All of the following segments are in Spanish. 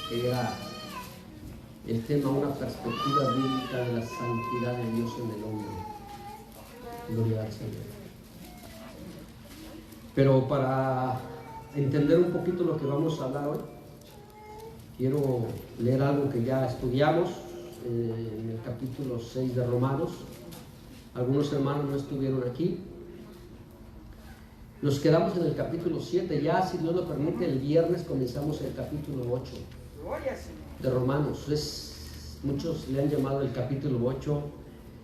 que era el tema, una perspectiva bíblica de la santidad de Dios en el hombre. Gloria al Señor. Pero para entender un poquito lo que vamos a hablar hoy, quiero leer algo que ya estudiamos en el capítulo 6 de Romanos. Algunos hermanos no estuvieron aquí. Nos quedamos en el capítulo 7. Ya, si Dios lo permite, el viernes comenzamos el capítulo 8 de Romanos. Muchos le han llamado el capítulo 8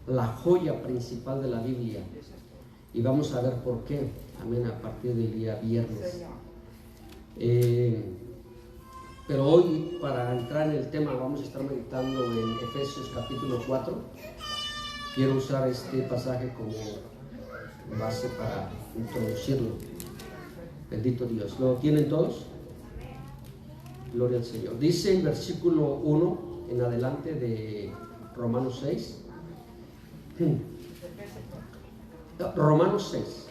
la joya principal de la Biblia. Y vamos a ver por qué. Amén, a partir del día viernes. Pero hoy, para entrar en el tema, vamos a estar meditando en Efesios capítulo 4. Quiero usar este pasaje como base para introducirlo. Bendito Dios. ¿Lo tienen todos? Gloria al Señor. Dice en versículo 1 en adelante de Romanos 6. Romanos 6.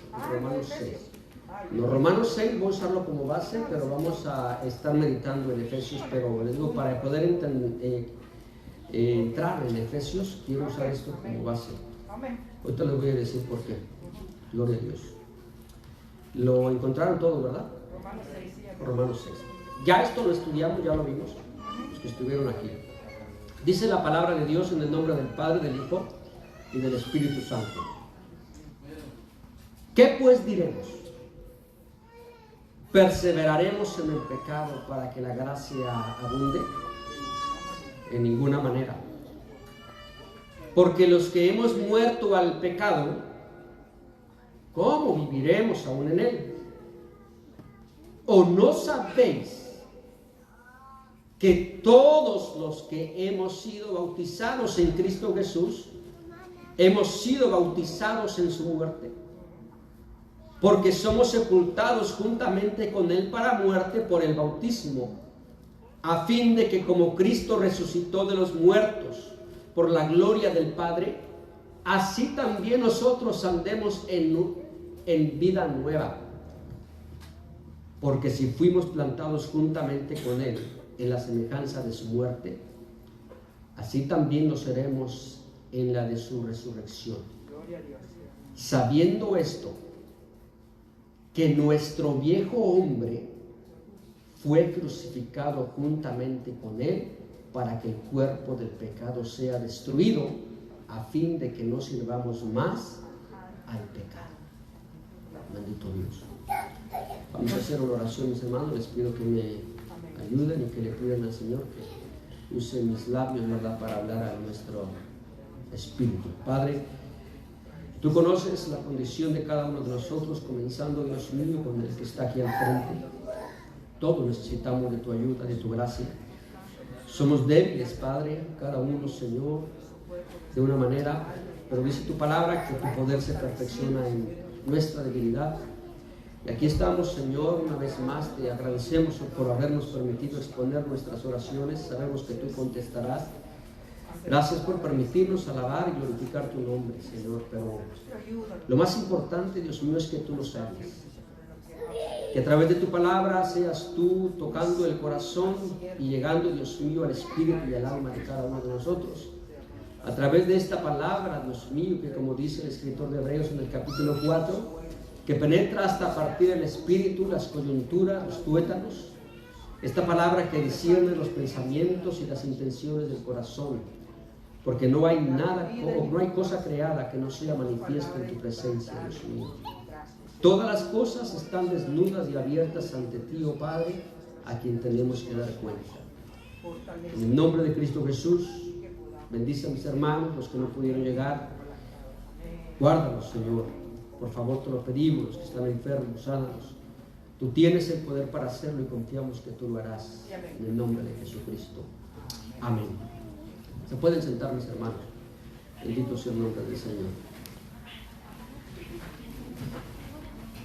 Los Romanos 6 voy a usarlo como base, pero vamos a estar meditando en Efesios. Pero les digo, para poder entrar en Efesios, quiero usar esto como base. Ahorita les voy a decir por qué. Gloria a Dios. Lo encontraron todo, ¿verdad? Romanos 6. Ya esto lo estudiamos, ya lo vimos, los que estuvieron aquí. Dice la palabra de Dios en el nombre del Padre, del Hijo y del Espíritu Santo. ¿Qué pues diremos? ¿Perseveraremos en el pecado para que la gracia abunde? En ninguna manera. Porque los que hemos muerto al pecado, ¿cómo viviremos aún en él? ¿O no sabéis que todos los que hemos sido bautizados en Cristo Jesús, hemos sido bautizados en su muerte? Porque somos sepultados juntamente con él para muerte por el bautismo, a fin de que como Cristo resucitó de los muertos por la gloria del Padre, así también nosotros andemos en vida nueva. Porque si fuimos plantados juntamente con él en la semejanza de su muerte, así también lo seremos en la de su resurrección. Sabiendo esto, que nuestro viejo hombre fue crucificado juntamente con él para que el cuerpo del pecado sea destruido, a fin de que no sirvamos más al pecado. Bendito Dios. Vamos a hacer una oración, mis hermanos. Les pido que me ayuden y que le pidan al Señor que use mis labios, ¿verdad?, para hablar a nuestro espíritu. Padre, tú conoces la condición de cada uno de nosotros, comenzando, Dios mío, con el que está aquí al frente. Todos necesitamos de tu ayuda, de tu gracia. Somos débiles, Padre, cada uno, Señor, de una manera, pero dice tu palabra que tu poder se perfecciona en nuestra debilidad. Y aquí estamos, Señor, una vez más. Te agradecemos por habernos permitido exponer nuestras oraciones. Sabemos que tú contestarás. Gracias por permitirnos alabar y glorificar tu nombre, Señor. Pero lo más importante, Dios mío, es que tú lo sabes. Que a través de tu palabra seas tú tocando el corazón y llegando, Dios mío, al espíritu y al alma de cada uno de nosotros. A través de esta palabra, Dios mío, que como dice el escritor de Hebreos en el capítulo 4, que penetra hasta partir el espíritu, las coyunturas, los tuétanos. Esta palabra que discierne los pensamientos y las intenciones del corazón. Porque no hay nada, no hay cosa creada que no sea manifiesta en tu presencia, Dios mío. Todas las cosas están desnudas y abiertas ante ti, oh Padre, a quien tenemos que dar cuenta. En el nombre de Cristo Jesús, bendice a mis hermanos, los que no pudieron llegar. Guárdalos, Señor. Por favor, te lo pedimos, los que están enfermos, sánalos. Tú tienes el poder para hacerlo y confiamos que tú lo harás. En el nombre de Jesucristo. Amén. Se pueden sentar, mis hermanos. Bendito sea el nombre del Señor.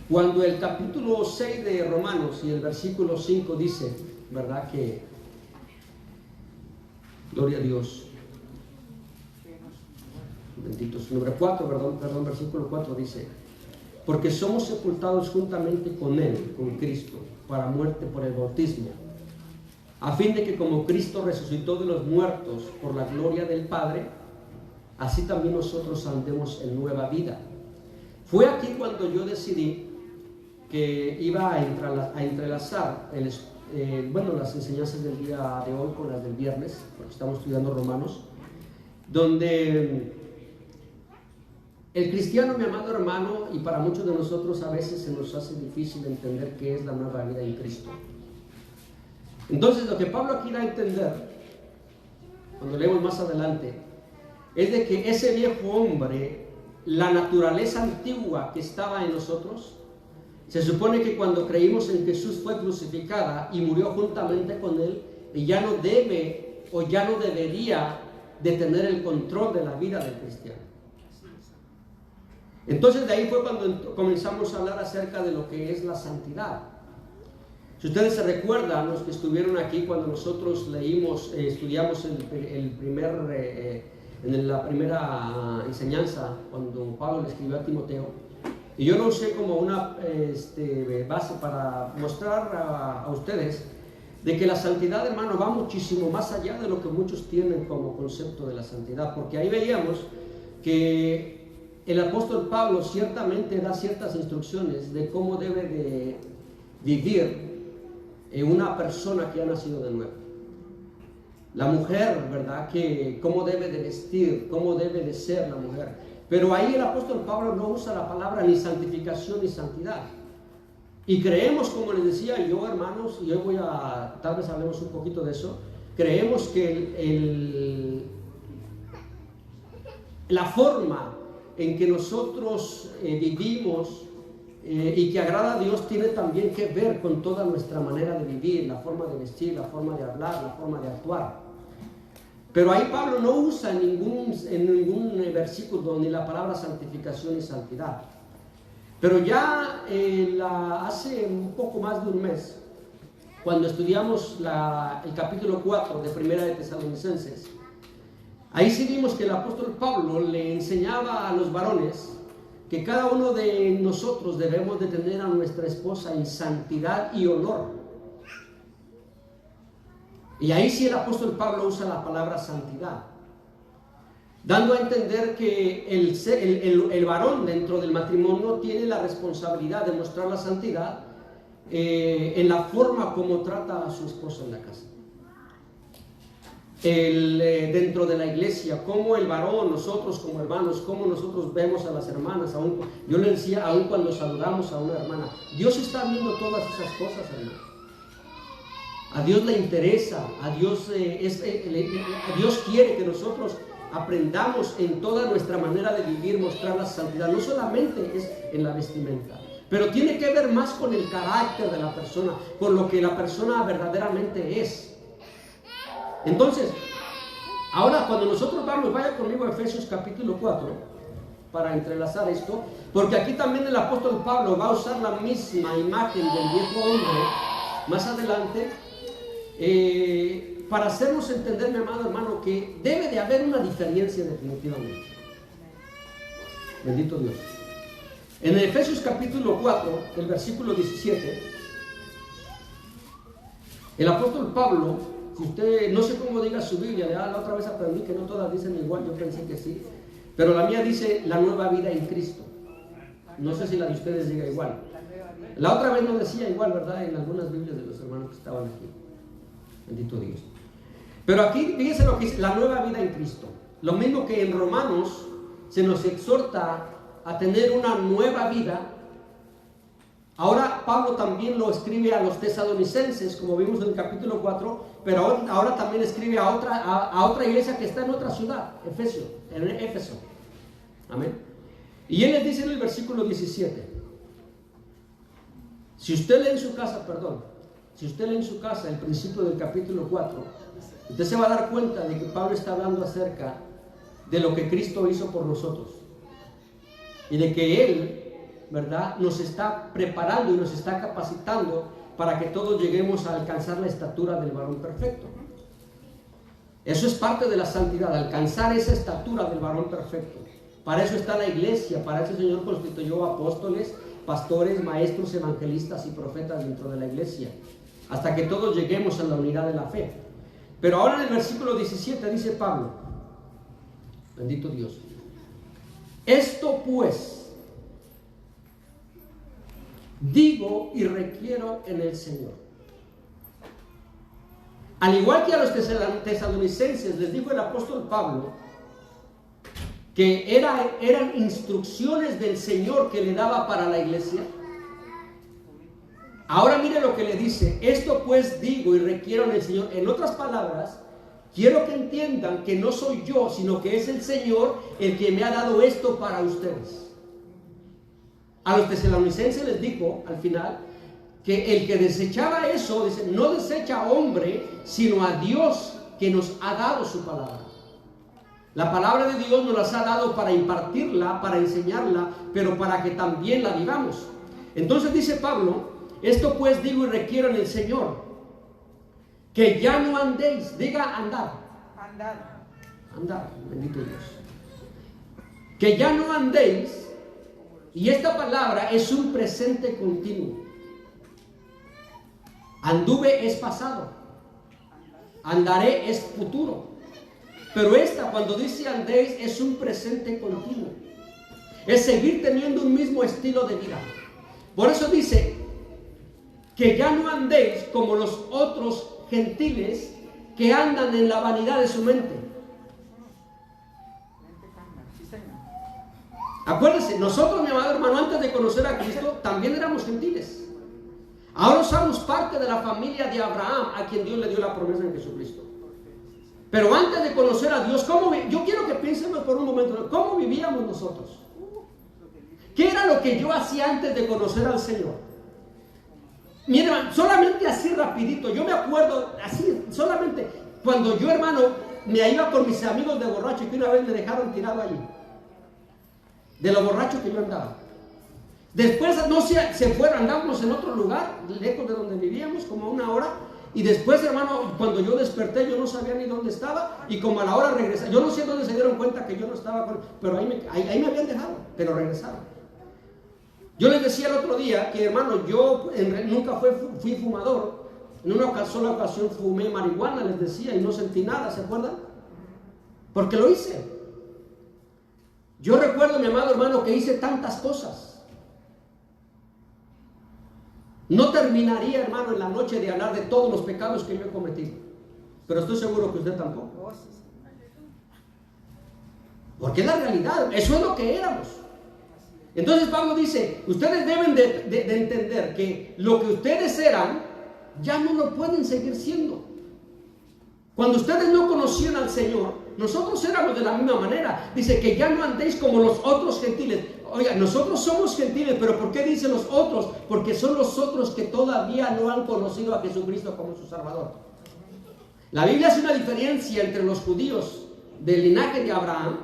Cuando el capítulo 6 de Romanos y el versículo 5 dice, ¿verdad?, que gloria a Dios, bendito su nombre. 4, versículo 4 dice, porque somos sepultados juntamente con él, con Cristo, para muerte por el bautismo, a fin de que como Cristo resucitó de los muertos por la gloria del Padre, así también nosotros andemos en nueva vida. Fue aquí cuando yo decidí que iba a entrelazar las enseñanzas del día de hoy con las del viernes, porque estamos estudiando Romanos, donde el cristiano, mi amado hermano, y para muchos de nosotros a veces se nos hace difícil entender qué es la nueva vida en Cristo. Entonces, lo que Pablo aquí da a entender, cuando leemos más adelante, es de que ese viejo hombre, la naturaleza antigua que estaba en nosotros, se supone que cuando creímos en Jesús fue crucificada y murió juntamente con él, y ya no debe o ya no debería de tener el control de la vida del cristiano. Entonces de ahí fue cuando comenzamos a hablar acerca de lo que es la santidad. Si ustedes se recuerdan, los que estuvieron aquí cuando nosotros estudiamos en la primera enseñanza, cuando Pablo le escribió a Timoteo, y yo lo usé como una base para mostrar a ustedes de que la santidad, hermano, va muchísimo más allá de lo que muchos tienen como concepto de la santidad, porque ahí veíamos que el apóstol Pablo ciertamente da ciertas instrucciones de cómo debe de vivir una persona que ha nacido de nuevo. La mujer, ¿verdad? Que cómo debe de vestir, cómo debe de ser la mujer. Pero ahí el apóstol Pablo no usa la palabra ni santificación ni santidad. Y creemos, como les decía yo, hermanos, y hoy tal vez hablemos un poquito de eso, creemos que la forma en que nosotros vivimos y que agrada a Dios tiene también que ver con toda nuestra manera de vivir, la forma de vestir, la forma de hablar, la forma de actuar. Pero ahí Pablo no usa en ningún versículo ni la palabra santificación y santidad. Pero ya hace un poco más de un mes, cuando estudiamos el capítulo 4 de Primera de Tesalonicenses, ahí sí vimos que el apóstol Pablo le enseñaba a los varones que cada uno de nosotros debemos de tener a nuestra esposa en santidad y honor. Y ahí sí el apóstol Pablo usa la palabra santidad, dando a entender que el varón dentro del matrimonio tiene la responsabilidad de mostrar la santidad en la forma como trata a su esposa en la casa. Dentro de la iglesia, como el varón, nosotros como hermanos, como nosotros vemos a las hermanas, yo le decía, aún cuando saludamos a una hermana, Dios está viendo todas esas cosas, hermano. A Dios le interesa, a Dios quiere que nosotros aprendamos en toda nuestra manera de vivir, mostrar la santidad. No solamente es en la vestimenta, pero tiene que ver más con el carácter de la persona, con lo que la persona verdaderamente es. Entonces, ahora cuando nosotros vaya conmigo a Efesios capítulo 4, para entrelazar esto, porque aquí también el apóstol Pablo va a usar la misma imagen del viejo hombre más adelante, para hacernos entender, mi amado hermano, que debe de haber una diferencia definitivamente. Bendito Dios. En Efesios capítulo 4, el versículo 17, el apóstol Pablo, si usted, no sé cómo diga su Biblia, la otra vez aprendí que no todas dicen igual, yo pensé que sí, pero la mía dice la nueva vida en Cristo. No sé si la de ustedes diga igual. La otra vez no decía igual, ¿verdad? En algunas Biblias de los hermanos que estaban aquí. Bendito Dios. Pero aquí, fíjense lo que es la nueva vida en Cristo. Lo mismo que en Romanos se nos exhorta a tener una nueva vida. Ahora Pablo también lo escribe a los tesalonicenses, como vimos en el capítulo 4, pero ahora también escribe a otra iglesia que está en otra ciudad, en Éfeso. Amén. Y él les dice en el versículo 17, si usted lee en su casa el principio del capítulo 4, usted se va a dar cuenta de que Pablo está hablando acerca de lo que Cristo hizo por nosotros y de que Él, ¿verdad?, nos está preparando y nos está capacitando para que todos lleguemos a alcanzar la estatura del varón perfecto. Eso es parte de la santidad, alcanzar esa estatura del varón perfecto. Para eso está la iglesia, para eso el Señor constituyó apóstoles, pastores, maestros, evangelistas y profetas dentro de la iglesia. hasta que todos lleguemos a la unidad de la fe. Pero ahora en el versículo 17 dice Pablo, bendito Dios, esto pues digo y requiero en el Señor. Al igual que a los tesalonicenses les dijo el apóstol Pablo que eran instrucciones del Señor que le daba para la iglesia, ahora mire lo que le dice, esto pues digo y requiero en el Señor. En otras palabras, quiero que entiendan que no soy yo, sino que es el Señor el que me ha dado esto para ustedes. A los tesalonicenses les dijo al final que el que desechaba eso, dice, no desecha a hombre, sino a Dios que nos ha dado su palabra. La palabra de Dios nos las ha dado para impartirla, para enseñarla, pero para que también la vivamos. Entonces dice Pablo, esto pues digo y requiero en el Señor, que ya no andéis, diga andar, andar, bendito Dios, que ya no andéis, y esta palabra es un presente continuo. Anduve es pasado, andaré es futuro, pero esta cuando dice andéis es un presente continuo, es seguir teniendo un mismo estilo de vida. Por eso dice que ya no andéis como los otros gentiles que andan en la vanidad de su mente. Acuérdense, nosotros, mi amado hermano, antes de conocer a Cristo también éramos gentiles. Ahora somos parte de la familia de Abraham, a quien Dios le dio la promesa en Jesucristo. Pero antes de conocer a Dios, yo quiero que pensemos por un momento, ¿cómo vivíamos nosotros? ¿Qué era lo que yo hacía antes de conocer al Señor? Mira, hermano, solamente así rapidito, yo me acuerdo, así, solamente, cuando yo, hermano, me iba con mis amigos de borracho, que una vez me dejaron tirado allí, de lo borracho que yo andaba. Después, no sé, se fueron, andábamos en otro lugar, lejos de donde vivíamos, como a 1 hora, y después, hermano, cuando yo desperté, yo no sabía ni dónde estaba, y como a la hora regresé, yo no sé dónde se dieron cuenta que yo no estaba, pero ahí me habían dejado, pero regresaron. Yo les decía el otro día que, hermano, yo nunca fui fumador. En una sola ocasión fumé marihuana, les decía, y no sentí nada, ¿se acuerdan? Porque lo hice. Yo recuerdo, mi amado hermano, que hice tantas cosas. No terminaría, hermano, en la noche de hablar de todos los pecados que yo he cometido. Pero estoy seguro que usted tampoco. Porque es la realidad, eso es lo que éramos. Entonces Pablo dice, ustedes deben de entender que lo que ustedes eran, ya no lo pueden seguir siendo. Cuando ustedes no conocían al Señor, nosotros éramos de la misma manera. Dice que ya no andéis como los otros gentiles. Oiga, nosotros somos gentiles, pero ¿por qué dice los otros? Porque son los otros que todavía no han conocido a Jesucristo como su Salvador. La Biblia hace una diferencia entre los judíos del linaje de Abraham,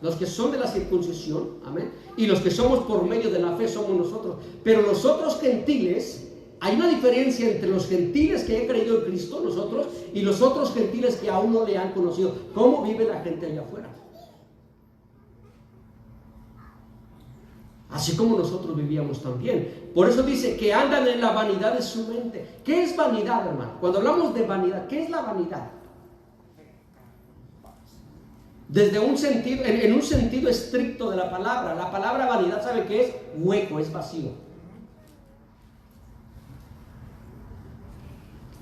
los que son de la circuncisión, amén, y los que somos por medio de la fe somos nosotros. Pero los otros gentiles, hay una diferencia entre los gentiles que han creído en Cristo, nosotros, y los otros gentiles que aún no le han conocido. ¿Cómo vive la gente allá afuera? Así como nosotros vivíamos también. Por eso dice que andan en la vanidad de su mente. ¿Qué es vanidad, hermano? Cuando hablamos de vanidad, ¿qué es la vanidad? Desde un sentido, en un sentido estricto de la palabra vanidad, ¿sabe qué es? Hueco, es vacío.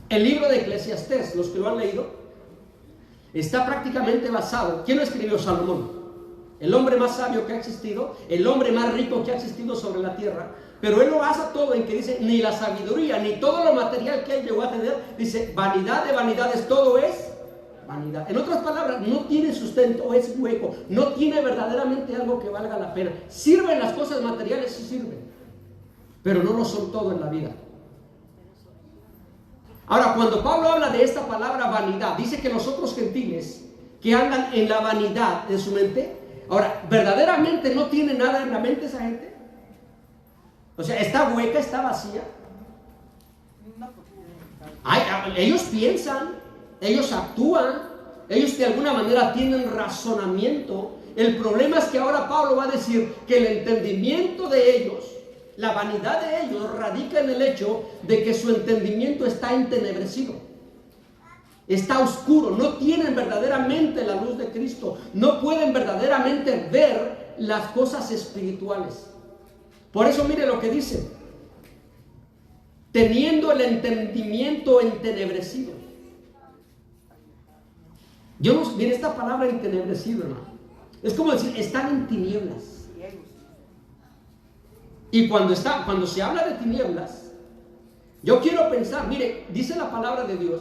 El libro de Eclesiastés, los que lo han leído, está prácticamente basado. ¿Quién lo escribió? Salomón. El hombre más sabio que ha existido, el hombre más rico que ha existido sobre la tierra. Pero él lo basa todo en que dice, ni la sabiduría, ni todo lo material que él llegó a tener, dice, vanidad de vanidades, todo es vanidad. En otras palabras, no tiene sustento, es hueco, no tiene verdaderamente algo que valga la pena. Sirven las cosas materiales, sí sirven, pero no lo son todo en la vida. Ahora, cuando Pablo habla de esta palabra vanidad, dice que los otros gentiles que andan en la vanidad de su mente, ahora, ¿verdaderamente no tiene nada en la mente esa gente? O sea, ¿está hueca, está vacía? Ellos piensan, ellos actúan, ellos de alguna manera tienen razonamiento. El problema es que ahora Pablo va a decir que el entendimiento de ellos La vanidad de ellos radica en el hecho de que su entendimiento está entenebrecido, está oscuro, no tienen verdaderamente la luz de Cristo, no pueden verdaderamente ver las cosas espirituales. Por eso mire lo que dice: teniendo el entendimiento entenebrecido. Mire esta palabra entenebrecido, hermano. Es como decir, están en tinieblas. Y cuando se habla de tinieblas, yo quiero pensar, mire, dice la palabra de Dios,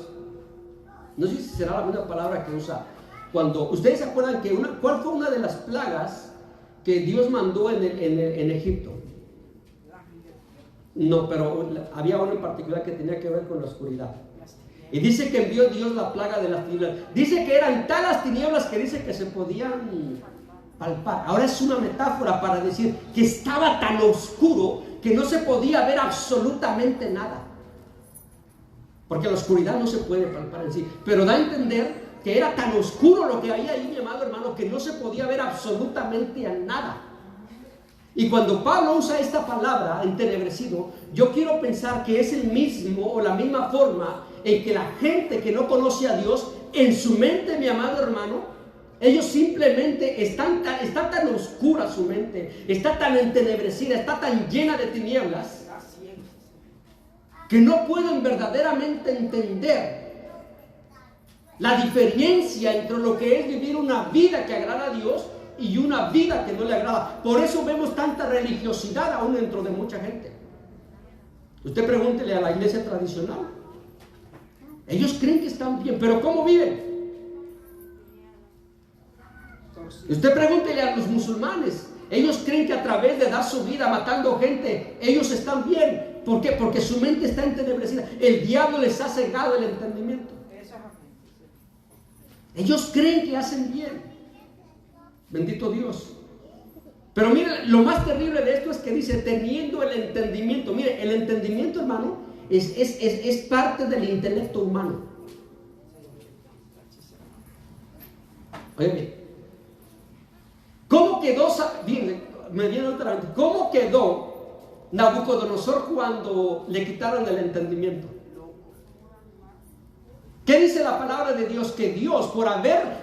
no sé si será la misma palabra que usa, cuando, ustedes se acuerdan que ¿cuál fue una de las plagas que Dios mandó en Egipto? No, pero había una en particular que tenía que ver con la oscuridad. Y dice que envió Dios la plaga de las tinieblas. Dice que eran tal las tinieblas que dice que se podían palpar. Ahora es una metáfora para decir que estaba tan oscuro que no se podía ver absolutamente nada. Porque la oscuridad no se puede palpar en sí. Pero da a entender que era tan oscuro lo que había ahí, mi amado hermano, que no se podía ver absolutamente nada. Y cuando Pablo usa esta palabra, entenebrecido, yo quiero pensar que es el mismo o la misma forma en que la gente que no conoce a Dios, en su mente, mi amado hermano, ellos simplemente está tan oscura su mente, está tan entenebrecida, está tan llena de tinieblas, que no pueden verdaderamente entender la diferencia entre lo que es vivir una vida que agrada a Dios y una vida que no le agrada. Por eso vemos tanta religiosidad aún dentro de mucha gente. Usted pregúntele a la iglesia tradicional. Ellos creen que están bien, pero ¿cómo viven? Usted pregúntele a los musulmanes. Ellos creen que a través de dar su vida matando gente, ellos están bien. ¿Por qué? Porque su mente está entenebrecida. El diablo les ha cegado el entendimiento. Ellos creen que hacen bien. Bendito Dios. Pero mire, lo más terrible de esto es que dice, teniendo el entendimiento. Mire, el entendimiento, hermano, es parte del intelecto humano. Oye, ¿cómo quedó? ¿Cómo quedó Nabucodonosor cuando le quitaron el entendimiento? ¿Qué dice la palabra de Dios? Que Dios,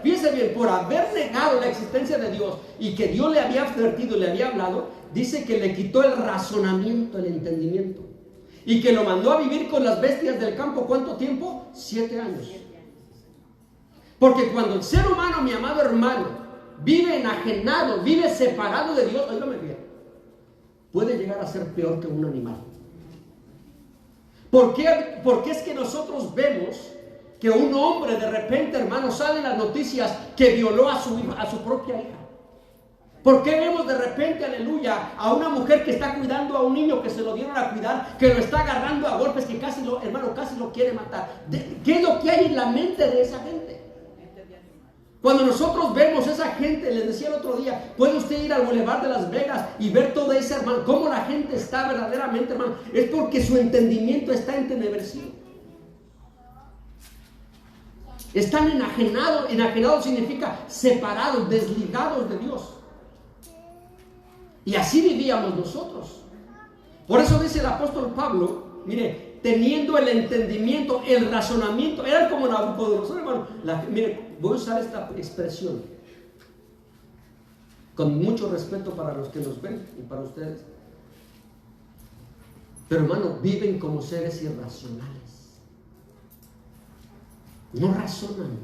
fíjense bien, por haber negado la existencia de Dios y que Dios le había advertido, le había hablado, dice que le quitó el razonamiento, el entendimiento, y que lo mandó a vivir con las bestias del campo. ¿Cuánto tiempo? 7 años. Porque cuando el ser humano, mi amado hermano, vive enajenado, vive separado de Dios, óigame bien, puede llegar a ser peor que un animal. ¿Por qué? Porque es que nosotros vemos que un hombre de repente, hermano, sale en las noticias que violó a su propia hija. ¿Por qué vemos de repente, aleluya, a una mujer que está cuidando a un niño que se lo dieron a cuidar, que lo está agarrando a golpes, que casi lo quiere matar? ¿Qué es lo que hay en la mente de esa gente? Cuando nosotros vemos a esa gente, les decía el otro día, puede usted ir al Boulevard de Las Vegas y ver toda esa, hermano, cómo la gente está verdaderamente, hermano, es porque su entendimiento está entenebrecido. Están enajenados. Enajenados significa separados, desligados de Dios. Y así vivíamos nosotros. Por eso dice el apóstol Pablo, mire, teniendo el entendimiento, el razonamiento, eran como Nabucodonosor, hermano. Mire, voy a usar esta expresión con mucho respeto para los que nos ven y para ustedes. Pero, hermano, viven como seres irracionales. No razonan.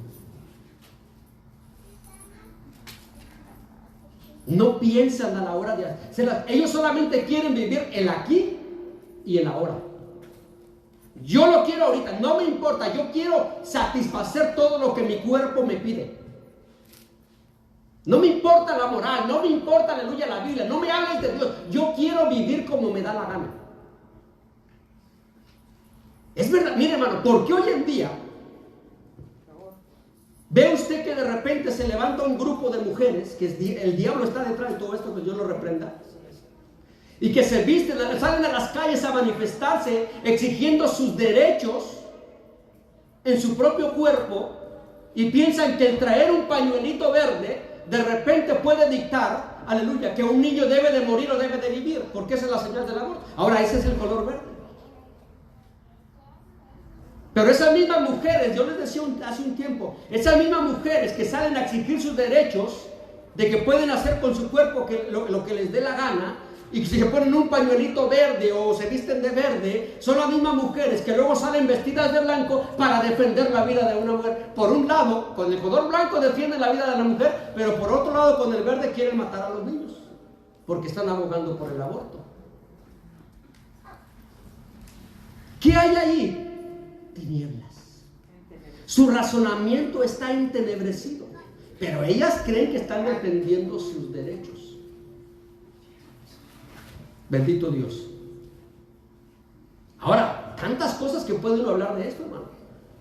No piensan a la hora de hacerlas. Ellos solamente quieren vivir el aquí y el ahora. Yo lo quiero ahorita, no me importa. Yo quiero satisfacer todo lo que mi cuerpo me pide. No me importa la moral, no me importa, aleluya, la Biblia. No me hables de Dios. Yo quiero vivir como me da la gana. Es verdad, mire, hermano, porque hoy en día ve usted que de repente se levanta un grupo de mujeres, que el diablo está detrás de todo esto, que Dios lo reprenda, y que se visten, salen a las calles a manifestarse, exigiendo sus derechos en su propio cuerpo, y piensan que el traer un pañuelito verde de repente puede dictar aleluya, que un niño debe de morir o debe de vivir, porque esa es la señal del amor. Ahora ese es el color verde. Pero esas mismas mujeres, yo les decía hace un tiempo, esas mismas mujeres que salen a exigir sus derechos, de que pueden hacer con su cuerpo lo que les dé la gana, y si se ponen un pañuelito verde o se visten de verde, son las mismas mujeres que luego salen vestidas de blanco para defender la vida de una mujer. Por un lado, con el color blanco defienden la vida de la mujer, pero por otro lado, con el verde quieren matar a los niños, porque están abogando por el aborto. ¿Qué hay allí? Tinieblas. Su razonamiento está entenebrecido, pero ellas creen que están defendiendo sus derechos. Bendito Dios. Ahora, tantas cosas que puede uno hablar de esto, hermano.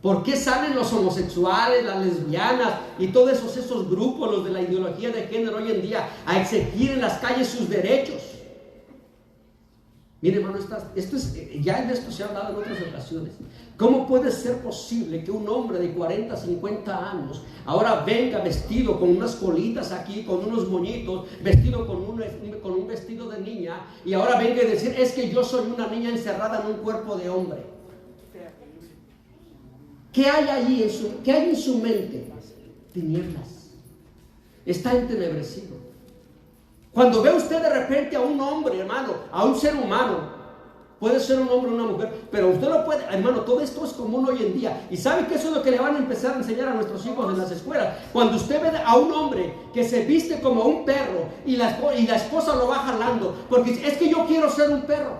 ¿Por qué salen los homosexuales, las lesbianas y todos esos grupos, los de la ideología de género hoy en día, a exigir en las calles sus derechos? Mire, hermano, ya de esto se ha hablado en otras ocasiones. ¿Cómo puede ser posible que un hombre de 40, 50 años ahora venga vestido con unas colitas aquí, con unos moñitos, vestido con un vestido de niña, y ahora venga y decir, es que yo soy una niña encerrada en un cuerpo de hombre? ¿Qué hay allí qué hay en su mente? Tinieblas. Está entenebrecido. Cuando ve usted de repente a un hombre, hermano, a un ser humano, puede ser un hombre o una mujer, pero usted lo puede, hermano, todo esto es común hoy en día. Y sabe que eso es lo que le van a empezar a enseñar a nuestros hijos en las escuelas. Cuando usted ve a un hombre que se viste como un perro y la esposa lo va jalando, porque es que yo quiero ser un perro.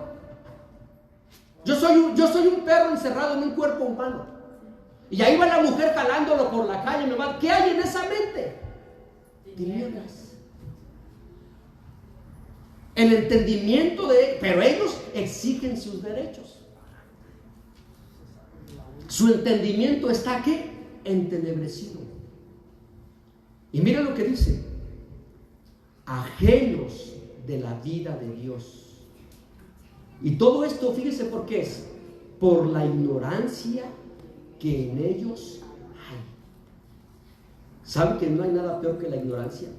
Yo soy un perro encerrado en un cuerpo humano. Y ahí va la mujer jalándolo por la calle. ¿Qué hay en esa mente? Tinieblas. El entendimiento pero ellos exigen sus derechos. Su entendimiento está ¿qué? Entenebrecido. Y mira lo que dice: ajenos de la vida de Dios. Y todo esto, fíjese por qué es: por la ignorancia que en ellos hay. ¿Sabe que no hay nada peor que la ignorancia?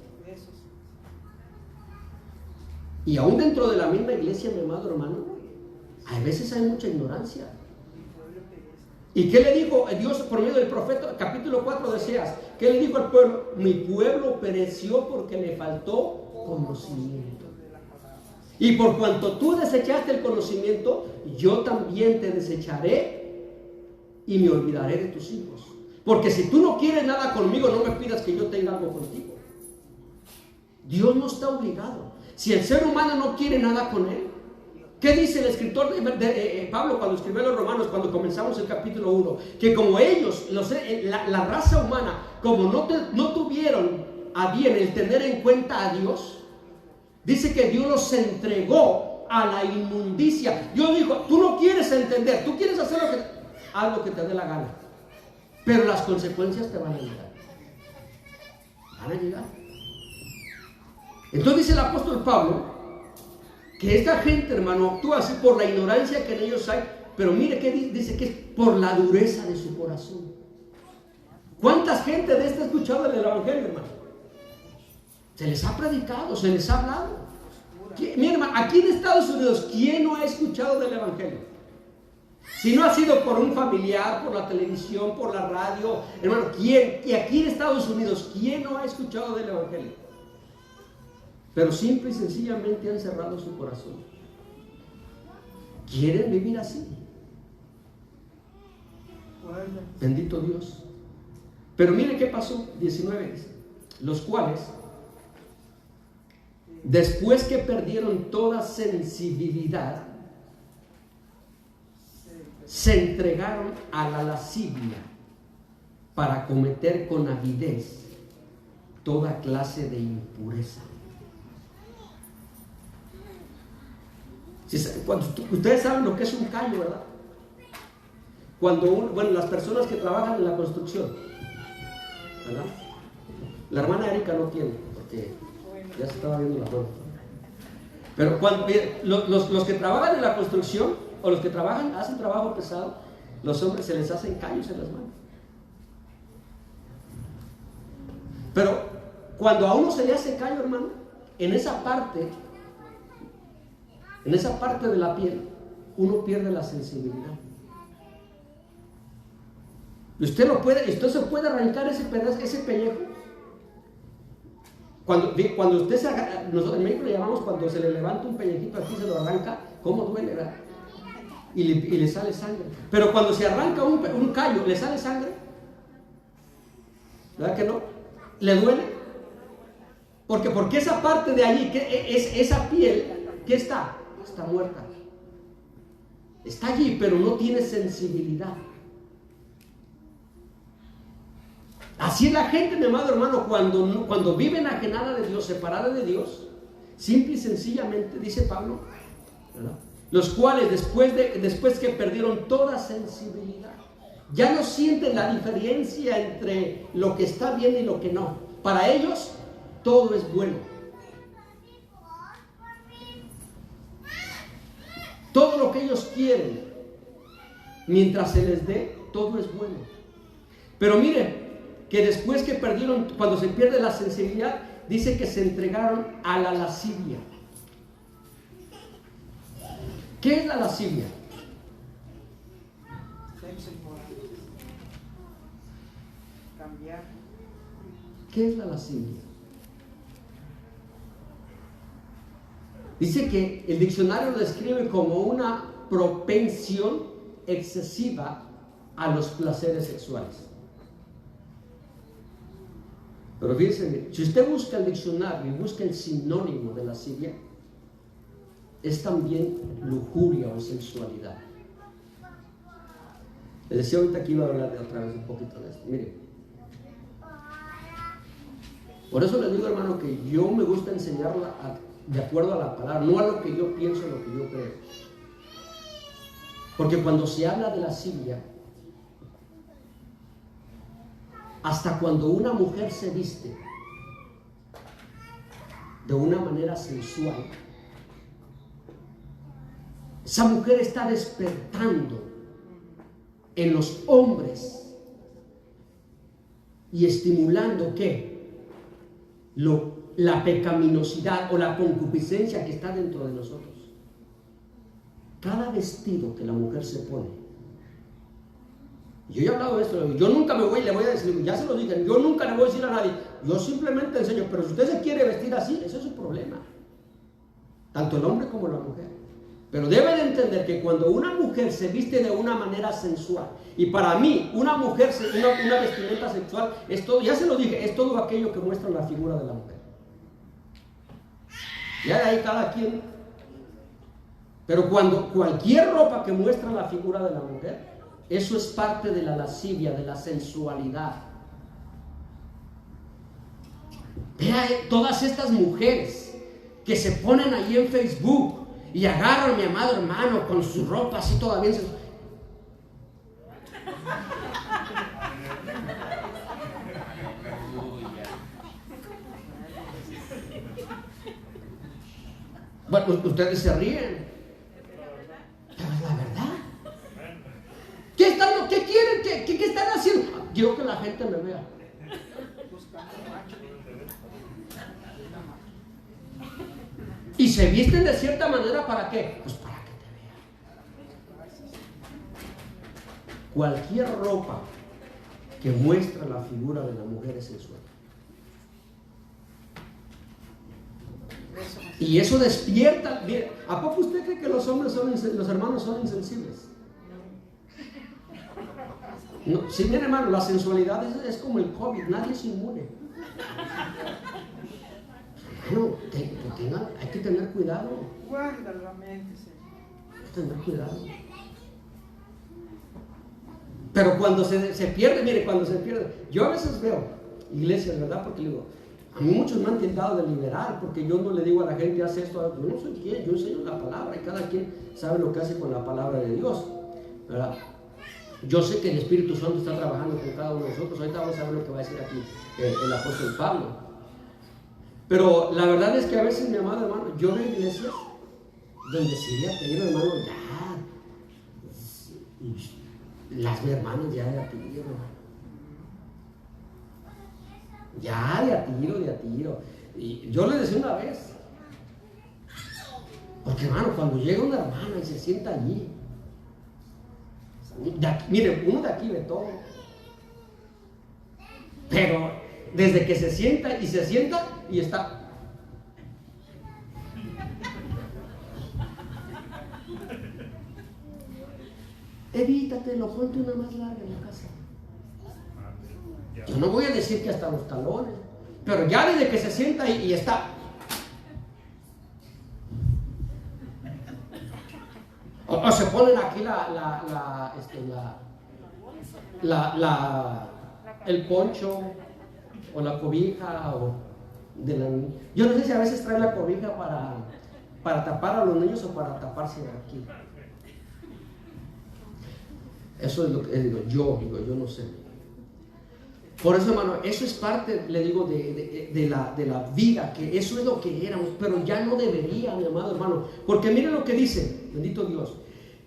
Y aún dentro de la misma iglesia, mi amado hermano, a veces hay mucha ignorancia. ¿Y qué le dijo Dios por medio del profeta? Capítulo 4 de Oseas. ¿Qué le dijo al pueblo? Mi pueblo pereció porque le faltó conocimiento. Y por cuanto tú desechaste el conocimiento, yo también te desecharé y me olvidaré de tus hijos. Porque si tú no quieres nada conmigo, no me pidas que yo tenga algo contigo. Dios no está obligado. Si el ser humano no quiere nada con él, ¿qué dice el escritor de Pablo cuando escribió a los Romanos, cuando comenzamos el capítulo 1? Que como ellos, la raza humana, como no tuvieron a bien el tener en cuenta a Dios, dice que Dios los entregó a la inmundicia. Dios dijo, tú no quieres entender, tú quieres hacer haz lo que te dé la gana, pero las consecuencias te van a llegar. Van a llegar. Entonces dice el apóstol Pablo que esta gente, hermano, actúa así por la ignorancia que en ellos hay, pero mire que dice que es por la dureza de su corazón. ¿Cuántas gente de esta ha escuchado el evangelio, hermano? Se les ha predicado, se les ha hablado. Mira, hermano, aquí en Estados Unidos, ¿quién no ha escuchado del evangelio? Si no ha sido por un familiar, por la televisión, por la radio, hermano, ¿quién? Y aquí en Estados Unidos, ¿quién no ha escuchado del evangelio? Pero simple y sencillamente han cerrado su corazón. ¿Quieren vivir así? Bendito Dios. Pero mire qué pasó, 19 dice, los cuales, después que perdieron toda sensibilidad, se entregaron a la lascivia para cometer con avidez toda clase de impureza. Ustedes saben lo que es un callo, ¿verdad? Las personas que trabajan en la construcción, ¿verdad? La hermana Erika no tiene, porque ya se estaba viendo la foto. Pero los que trabajan en la construcción, o los que hacen trabajo pesado, los hombres se les hacen callos en las manos. Pero cuando a uno se le hace callo, hermano, en esa parte de la piel, uno pierde la sensibilidad. Usted se puede arrancar ese pedazo, ese pellejo. Cuando usted se agarra, nosotros en México le llamamos cuando se le levanta un pellejito aquí, se lo arranca, ¿cómo duele, verdad? Y le sale sangre. Pero cuando se arranca un callo, ¿le sale sangre? ¿Verdad que no? ¿Le duele? Porque esa parte de allí, esa piel, ¿qué está? Está muerta. Está allí, pero no tiene sensibilidad. Así es la gente, mi amado hermano, cuando vive enajenada de Dios, separada de Dios, simple y sencillamente, dice Pablo, ¿verdad? Los cuales después que perdieron toda sensibilidad, ya no sienten la diferencia entre lo que está bien y lo que no. Para ellos, todo es bueno. Todo lo que ellos quieren, mientras se les dé, todo es bueno. Pero miren, que después que perdieron, cuando se pierde la sensibilidad, dice que se entregaron a la lascivia. ¿Qué es la lascivia? Sexo inmoral. Cambiar. ¿Qué es la lascivia? Dice que el diccionario lo describe como una propensión excesiva a los placeres sexuales. Pero fíjense, si usted busca el diccionario y busca el sinónimo de lascivia, es también lujuria o sensualidad. Les decía ahorita que iba a hablar de otra vez un poquito de esto. Mire, por eso les digo, hermano, que yo me gusta enseñarla de acuerdo a la palabra, no a lo que yo pienso, a lo que yo creo. Porque cuando se habla de lascivia, hasta cuando una mujer se viste de una manera sensual, esa mujer está despertando en los hombres y estimulando ¿qué? La pecaminosidad o la concupiscencia que está dentro de nosotros. Cada vestido que la mujer se pone, yo ya he hablado de esto, yo nunca le voy a decir, ya se lo dije, yo nunca le voy a decir a nadie, yo simplemente enseño, pero si usted se quiere vestir así, ese es su problema, tanto el hombre como la mujer. Pero debe de entender que cuando una mujer se viste de una manera sensual, y para mí una mujer, una vestimenta sexual, es todo, ya se lo dije, es todo aquello que muestra la figura de la mujer. Ya de ahí cada quien. Pero cuando cualquier ropa que muestra la figura de la mujer, eso es parte de la lascivia, de la sensualidad. Vea todas estas mujeres que se ponen ahí en Facebook y agarran a mi amado hermano con su ropa así todavía. Bueno, ustedes se ríen, pero es la verdad. ¿Qué quieren? ¿Qué están haciendo? Quiero que la gente me vea. Y se visten de cierta manera, ¿para qué? Pues para que te vean. Cualquier ropa que muestra la figura de la mujer es sensual. Y eso despierta. Mire, ¿a poco usted cree que los hermanos son insensibles? No, sí, mire, hermano, la sensualidad es como el COVID, nadie es inmune. Hermano, hay que tener cuidado. Guarda la mente, Señor. Hay que tener cuidado. Pero cuando se pierde, mire, cuando se pierde, yo a veces veo iglesias, ¿verdad? Porque digo, a mí muchos me han tentado de liberar, porque yo no le digo a la gente, haz esto, yo no soy quien, yo enseño la palabra, y cada quien sabe lo que hace con la palabra de Dios, ¿verdad? Yo sé que el Espíritu Santo está trabajando con cada uno de nosotros. Ahorita vamos a ver lo que va a decir aquí el apóstol Pablo. Pero la verdad es que a veces, mi amado hermano, yo veo iglesias donde sí le ha pedido, hermano, ya, las hermanas ya de a tiro. Ya de a tiro. Y yo le decía una vez, porque hermano, cuando llega una hermana y se sienta allí, mire, uno de aquí ve todo, pero desde que se sienta y está. Evítatelo, ponte una más larga en la casa. Yo no voy a decir que hasta los talones, pero ya desde que se sienta y está. O se ponen aquí el poncho o la cobija yo no sé si a veces trae la cobija para tapar a los niños o para taparse aquí. Eso es lo que digo, yo no sé. Por eso, hermano, eso es parte, le digo, de la vida, que eso es lo que éramos, pero ya no debería, mi amado hermano, porque miren lo que dice, bendito Dios,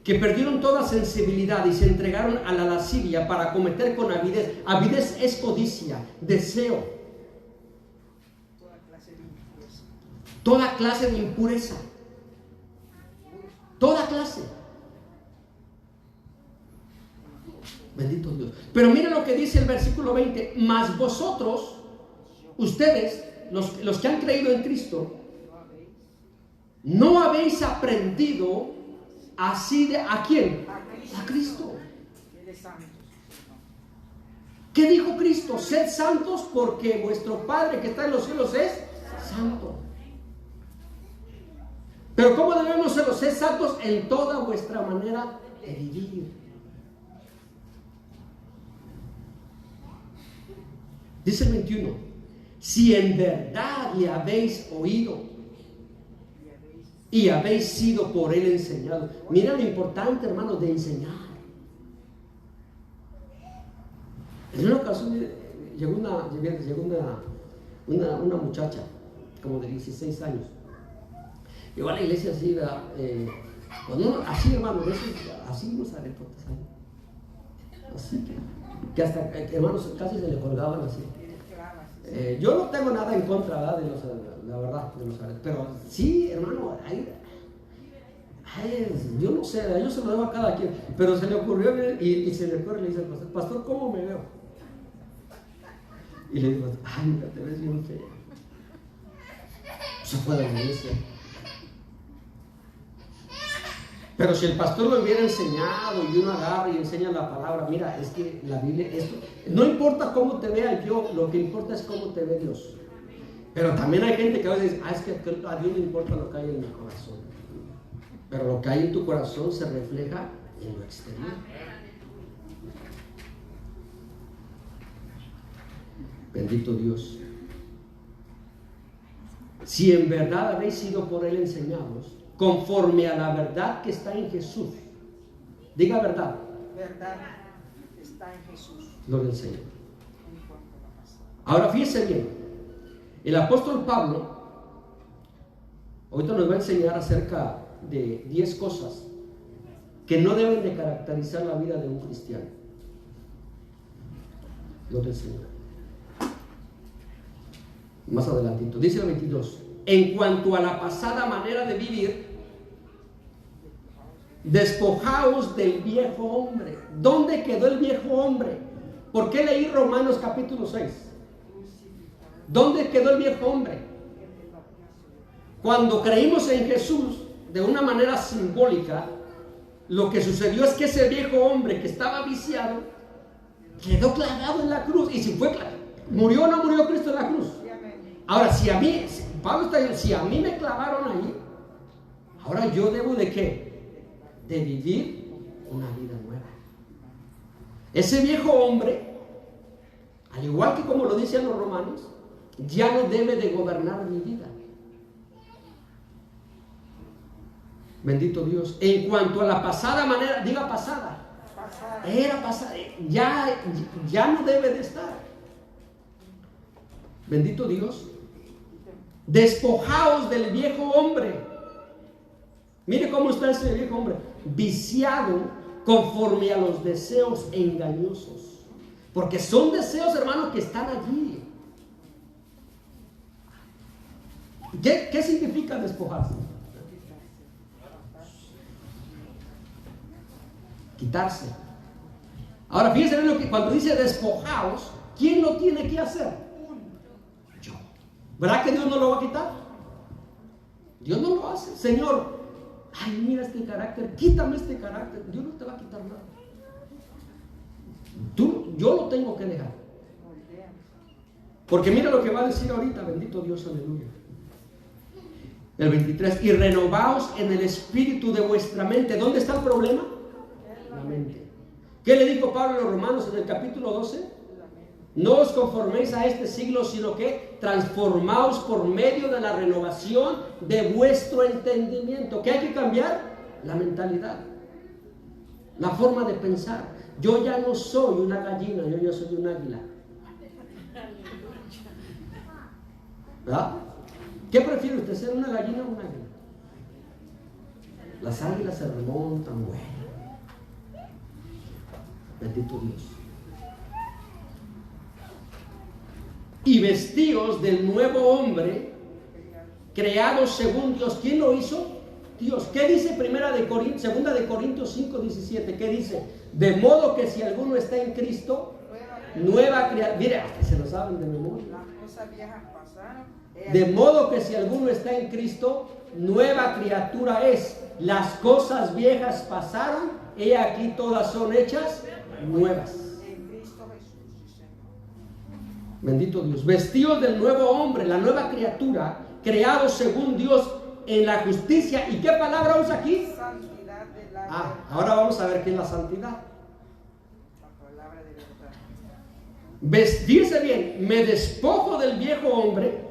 que perdieron toda sensibilidad y se entregaron a la lascivia para cometer con avidez. Avidez es codicia, deseo, toda clase de impureza, toda clase. Bendito Dios. Pero miren lo que dice el versículo 20. Mas vosotros, ustedes, los que han creído en Cristo, no habéis aprendido así ¿a quién? A Cristo. ¿Qué dijo Cristo? Sed santos porque vuestro Padre que está en los cielos es santo. Pero ¿cómo debemos ser santos? En toda vuestra manera de vivir. Dice el 21, si en verdad le habéis oído y habéis sido por él enseñado. Mira lo importante, hermano, de enseñar. En una ocasión llegó una muchacha como de 16 años. Llegó a la iglesia así, así, hermano, así unos aretotes ahí. Así que hasta, hermanos, casi se le colgaban así. Yo no tengo nada en contra, ¿verdad? La verdad, de los aretes, pero sí, hermano, yo no sé, yo se lo debo a cada quien, pero se le ocurrió y se le ocurre y le dice al pastor, ¿cómo me veo? Y le digo, ay, mira, te ves bien fea. Se fue a la iglesia. Pero si el pastor lo hubiera enseñado y uno agarra y enseña la palabra, mira, es que la Biblia, no importa cómo te vea yo, lo que importa es cómo te ve Dios. Pero también hay gente que a veces dice, es que a Dios no importa lo que hay en mi corazón. Pero lo que hay en tu corazón se refleja en lo exterior. Bendito Dios. Si en verdad habéis sido por él enseñados, conforme a la verdad que está en Jesús. Diga verdad. Verdad está en Jesús. Gloria al Señor. Ahora fíjese bien. El apóstol Pablo ahorita nos va a enseñar acerca de 10 cosas que no deben de caracterizar la vida de un cristiano. Gloria al Señor. Más adelantito. Dice el 22. En cuanto a la pasada manera de vivir, despojaos del viejo hombre. ¿Dónde quedó el viejo hombre? ¿Por qué leí Romanos capítulo 6? ¿Dónde quedó el viejo hombre? Cuando creímos en Jesús, de una manera simbólica, lo que sucedió es que ese viejo hombre que estaba viciado quedó clavado en la cruz. Y si murió o no murió Cristo en la cruz. Ahora, Pablo está diciendo, si a mí me clavaron ahí, ahora yo debo de ¿qué? De vivir una vida nueva. Ese viejo hombre, al igual que como lo dicen los romanos, ya no debe de gobernar mi vida. Bendito Dios. En cuanto a la pasada manera, diga pasada. Era pasada, ya no debe de estar. Bendito Dios. Despojaos del viejo hombre. Mire cómo está ese viejo hombre, viciado conforme a los deseos engañosos. Porque son deseos, hermanos, que están allí. ¿Qué significa despojarse? Quitarse. Ahora fíjense en lo que cuando dice despojaos, ¿quién lo tiene que hacer? Yo. ¿Verdad que Dios no lo va a quitar? Dios no lo hace. Señor, ay, mira este carácter, quítame este carácter. Dios no te va a quitar nada. Yo lo tengo que dejar. Porque mira lo que va a decir ahorita, bendito Dios, aleluya. El 23, y renovaos en el espíritu de vuestra mente. ¿Dónde está el problema? La mente. ¿Qué le dijo Pablo a los romanos en el capítulo 12? No os conforméis a este siglo, sino que transformaos por medio de la renovación de vuestro entendimiento. ¿Qué hay que cambiar? La mentalidad, la forma de pensar. Yo ya no soy una gallina, yo ya soy un águila. ¿Verdad? ¿Qué prefiere usted, ser una gallina o un águila? Las águilas se remontan, bueno. Bendito Dios. Y vestíos del nuevo hombre, creado según Dios. ¿Quién lo hizo? Dios. ¿Qué dice segunda de Corintios 5, 17? ¿Qué dice? De modo que si alguno está en Cristo, nueva criatura. Mire, hasta se lo saben de memoria. Las cosas viejas pasaron. De modo que si alguno está en Cristo, nueva criatura es. Las cosas viejas pasaron, he aquí todas son hechas nuevas. En Cristo Jesús. Bendito Dios. Vestidos del nuevo hombre, la nueva criatura, creado según Dios en la justicia. ¿Y qué palabra usa aquí? Santidad de la verdad. Ahora vamos a ver qué es la santidad. La palabra de verdad. Vestirse bien, me despojo del viejo hombre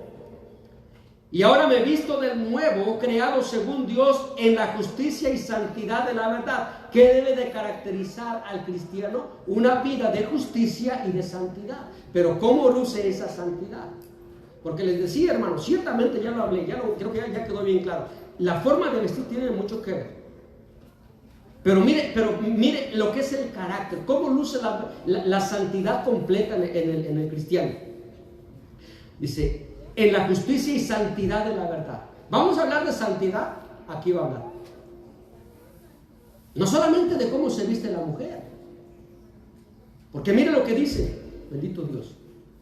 y ahora me visto del nuevo, creado según Dios en la justicia y santidad de la verdad. ¿Qué debe de caracterizar al cristiano? Una vida de justicia y de santidad. Pero ¿cómo luce esa santidad? Porque les decía, hermanos, ciertamente ya lo hablé, creo que ya quedó bien claro. La forma de vestir tiene mucho que ver. Pero mire lo que es el carácter, cómo luce la santidad completa en el cristiano. Dice, en la justicia y santidad de la verdad. Vamos a hablar de santidad, aquí va a hablar. No solamente de cómo se viste la mujer. Porque mire lo que dice, bendito Dios.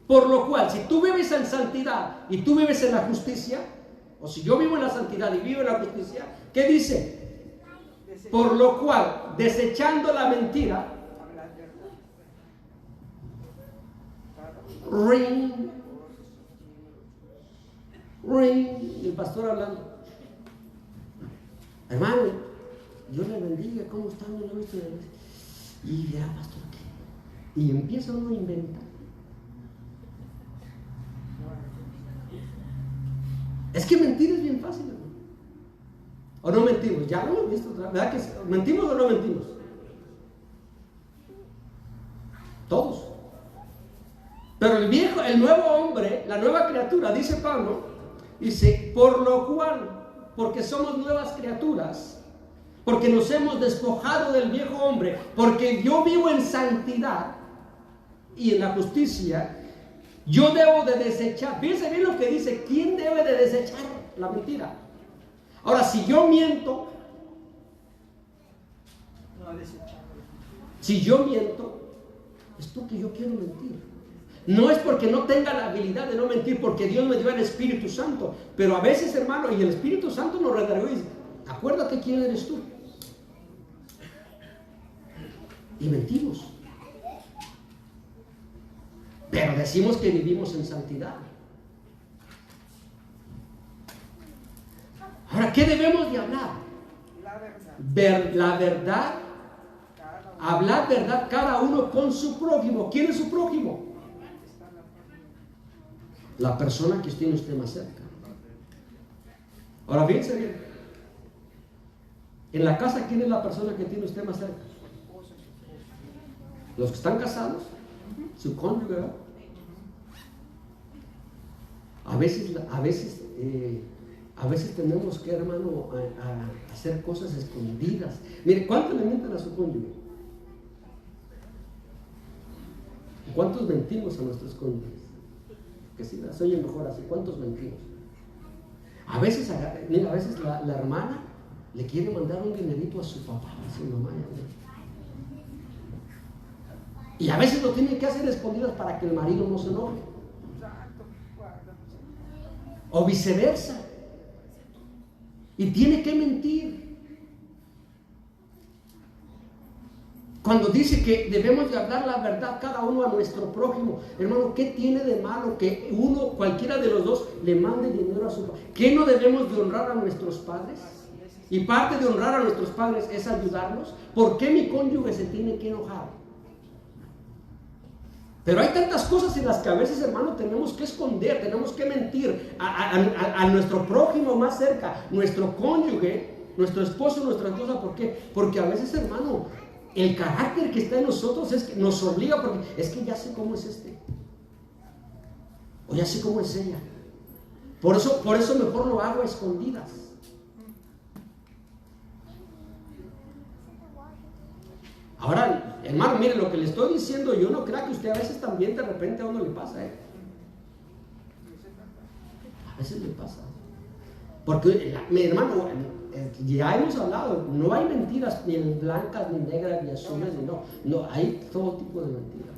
Por lo cual, si tú vives en santidad y tú vives en la justicia, o si yo vivo en la santidad y vivo en la justicia, ¿qué dice? Por lo cual, desechando la mentira, ring, y el pastor hablando, hermano, Dios le bendiga, ¿cómo están? Y dirá, pastor, ¿qué? Y empieza uno a inventar. Es que mentir es bien fácil, hermano. ¿O no mentimos? Ya lo hemos visto otra vez. ¿Verdad que mentimos o no mentimos? Todos. Pero el nuevo hombre, la nueva criatura, dice Pablo, dice, por lo cual, porque somos nuevas criaturas, porque nos hemos despojado del viejo hombre, porque yo vivo en santidad y en la justicia, yo debo de desechar. Fíjense bien lo que dice, ¿quién debe de desechar la mentira? Ahora, si yo miento, es porque yo quiero mentir. No es porque no tenga la habilidad de no mentir, porque Dios me dio el Espíritu Santo. Pero a veces, hermano, y el Espíritu Santo nos redargüe y dice, acuérdate quién eres tú. Y mentimos. Pero decimos que vivimos en santidad. Ahora, ¿qué debemos de hablar? La verdad. Hablar verdad cada uno con su prójimo. ¿Quién es su prójimo? La persona que tiene usted más cerca. Ahora, fíjense bien. En la casa, ¿quién es la persona que tiene usted más cerca? Los que están casados, su cónyuge, ¿verdad? A veces tenemos que, hermano, a hacer cosas escondidas. Mire, ¿cuántos le mienten a su cónyuge? ¿Cuántos mentimos a nuestros cónyuges? Que si se oye mejor así, ¿cuántos mentimos? Mira, a veces la hermana le quiere mandar un dinerito a su papá, a su mamá. Y a veces lo tiene que hacer escondidas para que el marido no se enoje. O viceversa. Y tiene que mentir. Cuando dice que debemos de hablar la verdad cada uno a nuestro prójimo, hermano, ¿qué tiene de malo que cualquiera de los dos, le mande dinero a su padre? ¿Qué no debemos de honrar a nuestros padres? Y parte de honrar a nuestros padres es ayudarlos. ¿Por qué mi cónyuge se tiene que enojar? Pero hay tantas cosas en las que a veces, hermano, tenemos que esconder, tenemos que mentir a nuestro prójimo más cerca, nuestro cónyuge, nuestro esposo, nuestra esposa. ¿Por qué? Porque a veces, hermano, el carácter que está en nosotros es que nos obliga, porque es que ya sé cómo es este, o ya sé cómo es ella. Por eso mejor lo hago a escondidas. Ahora, hermano, mire lo que le estoy diciendo, yo no creo que usted a veces también de repente a uno le pasa, A veces le pasa. Porque, mi hermano, ya hemos hablado, no hay mentiras ni blancas, ni negras, ni azules, ni no, hay todo tipo de mentiras.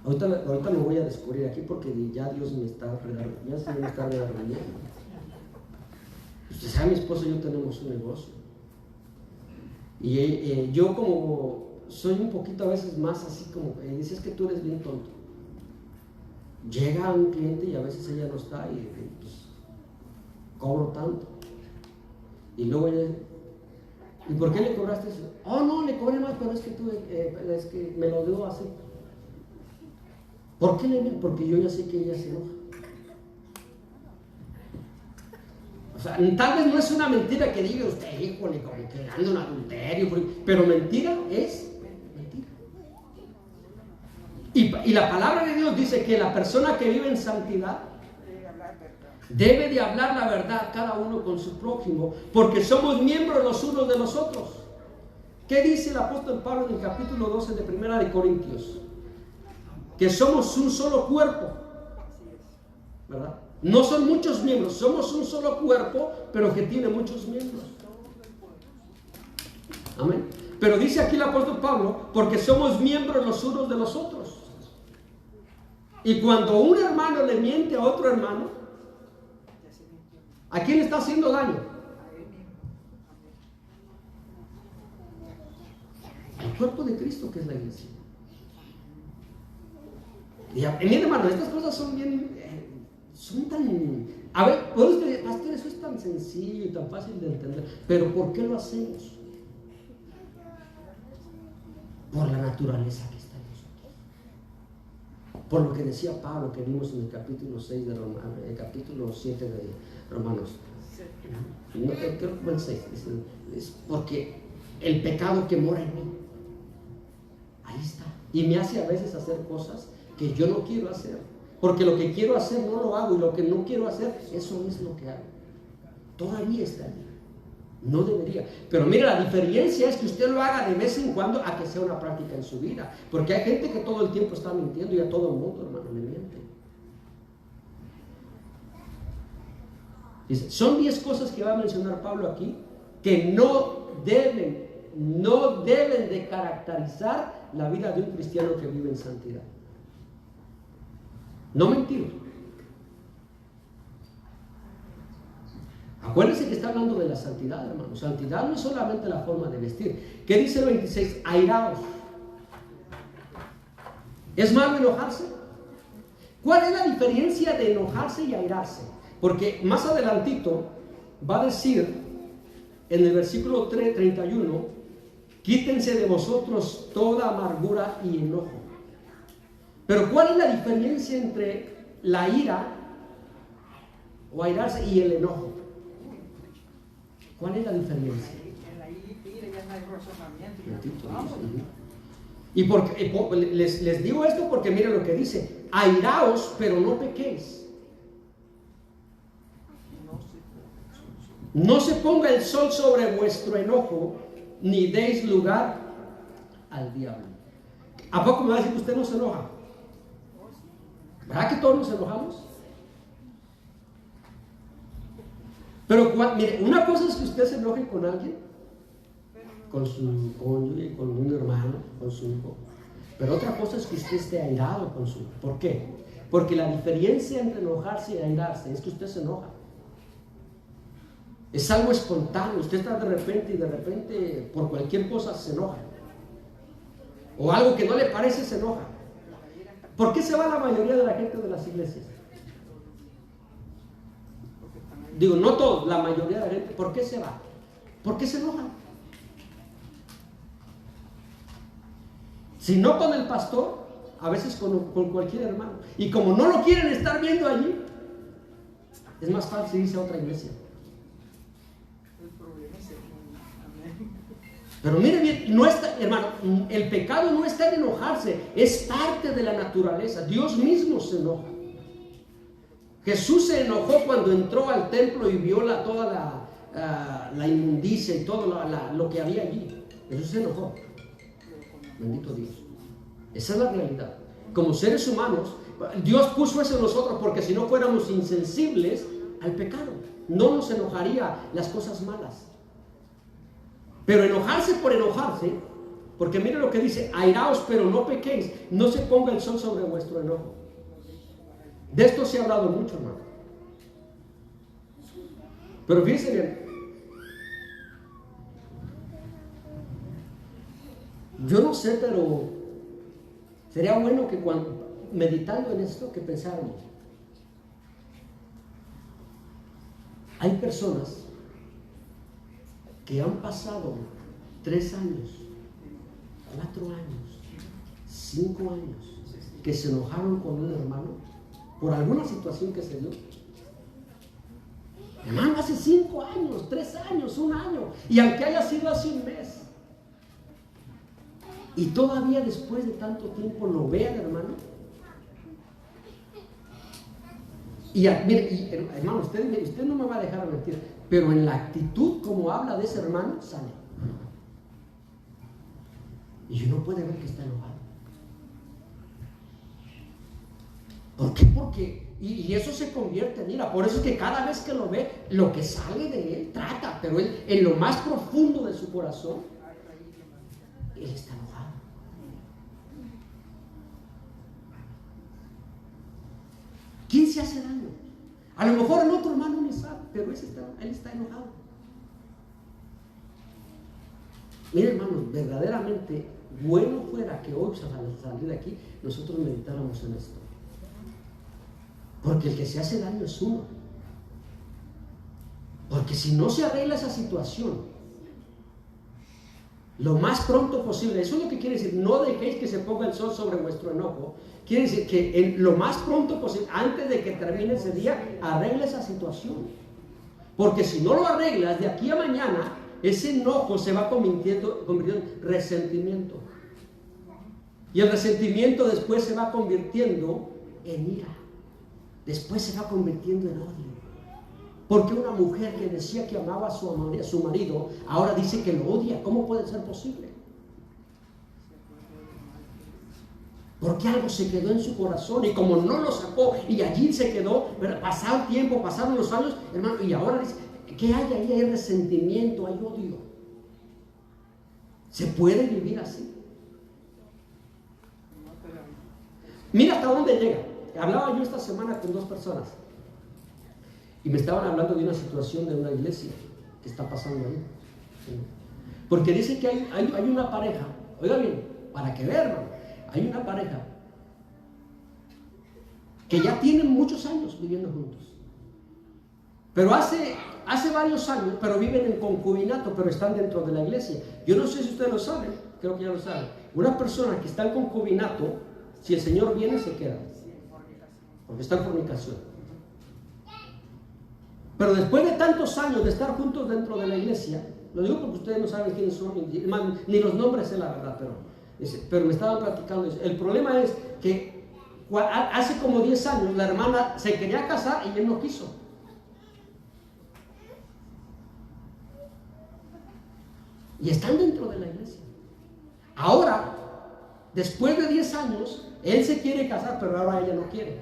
Ahorita me voy a descubrir aquí porque ya Dios me está regañando. Usted sabe, mi esposo y yo tenemos un negocio. Y yo como soy un poquito a veces más así como, dices que tú eres bien tonto. Llega un cliente y a veces ella no está y pues cobro tanto. Y luego ella, ¿y por qué le cobraste eso? Oh, no, le cobré más, pero es que me lo dio así. ¿Por qué Porque yo ya sé que ella se enoja. O sea, tal vez no es una mentira que diga usted, híjole, como que anda un adulterio, pero mentira es mentira. Y la palabra de Dios dice que la persona que vive en santidad debe de hablar la verdad cada uno con su prójimo, porque somos miembros los unos de los otros. ¿Qué dice el apóstol Pablo en el capítulo 12 de 1 de Corintios? Que somos un solo cuerpo, ¿verdad? No son muchos miembros, somos un solo cuerpo, pero que tiene muchos miembros. Amén. Pero dice aquí el apóstol Pablo, porque somos miembros los unos de los otros. Y cuando un hermano le miente a otro hermano, ¿a quién le está haciendo daño? Al cuerpo de Cristo, que es la iglesia. Y mi hermano, estas cosas son tan... A ver, pastor, eso es tan sencillo y tan fácil de entender, pero ¿por qué lo hacemos? Por la naturaleza que está en nosotros. Por lo que decía Pablo, que vimos en el capítulo 6 de Romanos, el capítulo 7 de Romanos. No, creo que fue el 6. Es porque el pecado que mora en mí, ahí está. Y me hace a veces hacer cosas que yo no quiero hacer. Porque lo que quiero hacer no lo hago, y lo que no quiero hacer, eso es lo que hago. Todavía está ahí. No debería. Pero mira, la diferencia es que usted lo haga de vez en cuando a que sea una práctica en su vida. Porque hay gente que todo el tiempo está mintiendo, y a todo el mundo, hermano, le miente. Dice, son 10 cosas que va a mencionar Pablo aquí que no deben de caracterizar la vida de un cristiano que vive en santidad. No mentir. Acuérdense que está hablando de la santidad, hermano. Santidad no es solamente la forma de vestir. ¿Qué dice el 26? Airaos. ¿Es malo enojarse? ¿Cuál es la diferencia de enojarse y airarse? Porque más adelantito va a decir en el versículo 31, quítense de vosotros toda amargura y enojo. Pero ¿cuál es la diferencia entre la ira o airarse y el enojo? ¿Cuál es la diferencia? En la ira ya no hay razonamiento. Y porque, les digo esto porque miren lo que dice: airaos, pero no pequéis. No se ponga el sol sobre vuestro enojo, ni deis lugar al diablo. ¿A poco me va a decir que usted no se enoja? ¿Verdad que todos nos enojamos? Pero mire, una cosa es que usted se enoje con alguien, con su cónyuge, con un hermano, con su hijo. Pero otra cosa es que usted esté airado con su hijo. ¿Por qué? Porque la diferencia entre enojarse y airarse es que usted se enoja. Es algo espontáneo. Usted está de repente, por cualquier cosa se enoja. O algo que no le parece se enoja. ¿Por qué se va la mayoría de la gente de las iglesias? Digo, no todos, la mayoría de la gente. ¿Por qué se va? ¿Por qué se enojan? Si no con el pastor, a veces con cualquier hermano. Y como no lo quieren estar viendo allí, es más fácil irse a otra iglesia. Pero mire bien, no está, hermano, el pecado no está en enojarse, es parte de la naturaleza. Dios mismo se enoja. Jesús se enojó cuando entró al templo y vio toda la inmundicia y todo lo que había allí. Jesús se enojó. Bendito Dios. Esa es la realidad. Como seres humanos, Dios puso eso en nosotros porque si no fuéramos insensibles al pecado, no nos enojaría las cosas malas. Pero enojarse por enojarse, porque mire lo que dice: airaos pero no pequéis, no se ponga el sol sobre vuestro enojo. De esto se ha hablado mucho, hermano. Pero fíjense bien, yo no sé, pero sería bueno que meditando en esto, que pensáramos. Hay personas que han pasado 3 años, 4 años, 5 años, que se enojaron con un hermano por alguna situación que se dio. Hermano, hace 5 años, 3 años, 1 año, y aunque haya sido hace un mes, y todavía después de tanto tiempo lo vean, hermano. Y mire, hermano, usted no me va a dejar mentir, pero en la actitud como habla de ese hermano, sale. Y uno puede ver que está enojado. ¿Por qué? Porque, y eso se convierte, mira, por eso es que cada vez que lo ve, lo que sale de él trata, pero él, en lo más profundo de su corazón, él está enojado. ¿Quién se hace daño? A lo mejor el otro hermano ni sabe, pero él está enojado. Mira, hermanos, verdaderamente bueno fuera que hoy, al salir de aquí, nosotros meditáramos en esto. Porque el que se hace daño es uno. Porque si no se arregla esa situación, lo más pronto posible, eso es lo que quiere decir: no dejéis que se ponga el sol sobre vuestro enojo. Quiere decir que lo más pronto posible, antes de que termine ese día, arregla esa situación. Porque si no lo arreglas, de aquí a mañana, ese enojo se va convirtiendo en resentimiento. Y el resentimiento después se va convirtiendo en ira. Después se va convirtiendo en odio. Porque una mujer que decía que amaba a su marido, ahora dice que lo odia. ¿Cómo puede ser posible? Porque algo se quedó en su corazón, y como no lo sacó y allí se quedó, pero pasado el tiempo, pasaron los años, hermano, y ahora dice, ¿qué hay ahí? Hay resentimiento, hay odio. ¿Se puede vivir así? Mira hasta dónde llega. Hablaba yo esta semana con 2 personas y me estaban hablando de una situación de una iglesia que está pasando ahí. Porque dice que hay una pareja, oiga bien, para que vean, hay una pareja que ya tienen muchos años viviendo juntos, pero hace varios años, pero viven en concubinato, pero están dentro de la iglesia. Yo no sé si ustedes lo saben, creo que ya lo saben. Una persona que está en concubinato, si el Señor viene, se queda, porque está en fornicación. Pero después de tantos años de estar juntos dentro de la iglesia, lo digo porque ustedes no saben quiénes son, ni los nombres sé la verdad, pero me estaban platicando eso. El problema es que hace como 10 años la hermana se quería casar y él no quiso. Y están dentro de la iglesia. Ahora, después de 10 años, él se quiere casar, pero ahora ella no quiere.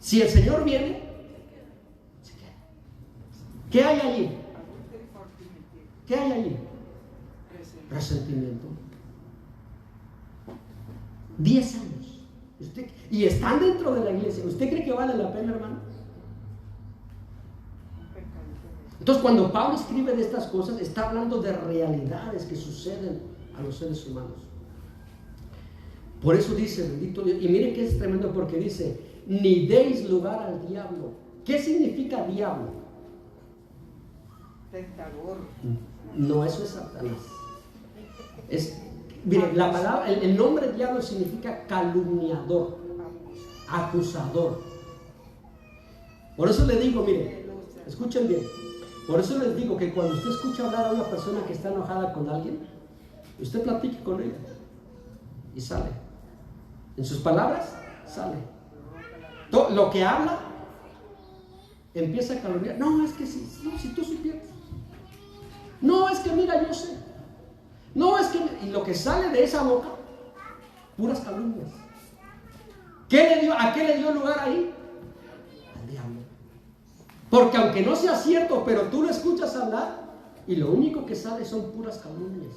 Si el Señor viene, se queda. ¿Qué hay allí? ¿Qué hay allí? Resentimiento. 10 años. Y están dentro de la iglesia. ¿Usted cree que vale la pena, hermano? Entonces, cuando Pablo escribe de estas cosas, está hablando de realidades que suceden a los seres humanos. Por eso dice, bendito Dios, y miren que es tremendo porque dice, ni deis lugar al diablo. ¿Qué significa diablo? Tentador. No, eso es Satanás. Mire, la palabra, el nombre diablo significa calumniador, acusador. Por eso le digo, mire, escuchen bien. Por eso les digo que cuando usted escucha hablar a una persona que está enojada con alguien, usted platique con ella y sale. En sus palabras, sale. Todo lo que habla, empieza a calumniar. No, es que si tú supieras. No, es que mira, yo sé. No, es que... Y lo que sale de esa boca, puras calumnias. ¿A qué le dio lugar ahí? Al diablo. Porque aunque no sea cierto, pero tú lo escuchas hablar y lo único que sale son puras calumnias.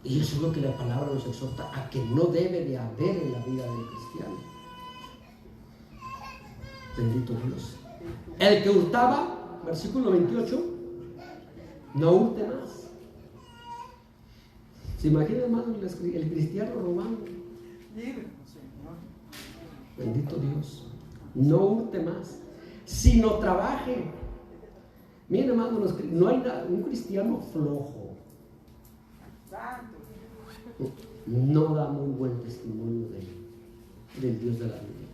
Y eso es lo que la palabra nos exhorta a que no debe de haber en la vida del cristiano. Bendito Dios. El que hurtaba, versículo 28, no hurte más. ¿Se imagina, hermano, el cristiano robando? Bendito Dios. No hurte más, sino trabaje. Miren, hermano, no hay un cristiano flojo. No da muy buen testimonio del Dios de la Biblia.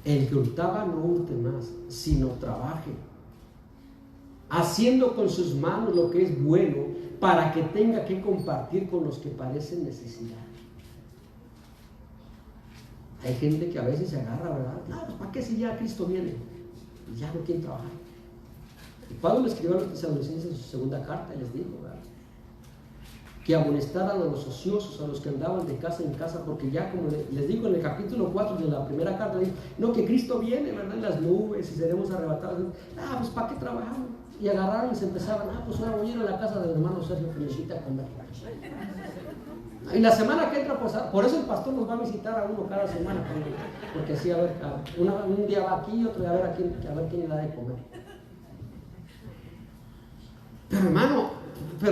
El que hurtaba no hurte más, sino trabaje, haciendo con sus manos lo que es bueno, para que tenga que compartir con los que padecen necesidad. Hay gente que a veces se agarra, ¿verdad? No, pues ¿para qué si ya Cristo viene? Y ya no quieren trabajar. Y Pablo le escribió a los tesalonicenses en su segunda carta y les dijo, ¿verdad?, que amonestaran a los ociosos, a los que andaban de casa en casa, porque ya como les digo en el capítulo 4 de la primera carta, dice, no, que Cristo viene, ¿verdad?, en las nubes y seremos arrebatados. Pues ¿para qué trabajamos? Y agarraron y se empezaban, pues ahora voy a ir a la casa del hermano Sergio que necesita comer. Y la semana que entra, pues, por eso el pastor nos va a visitar a uno cada semana, porque así, a ver, un día va aquí, otro día a ver quién le da de comer. Pero hermano,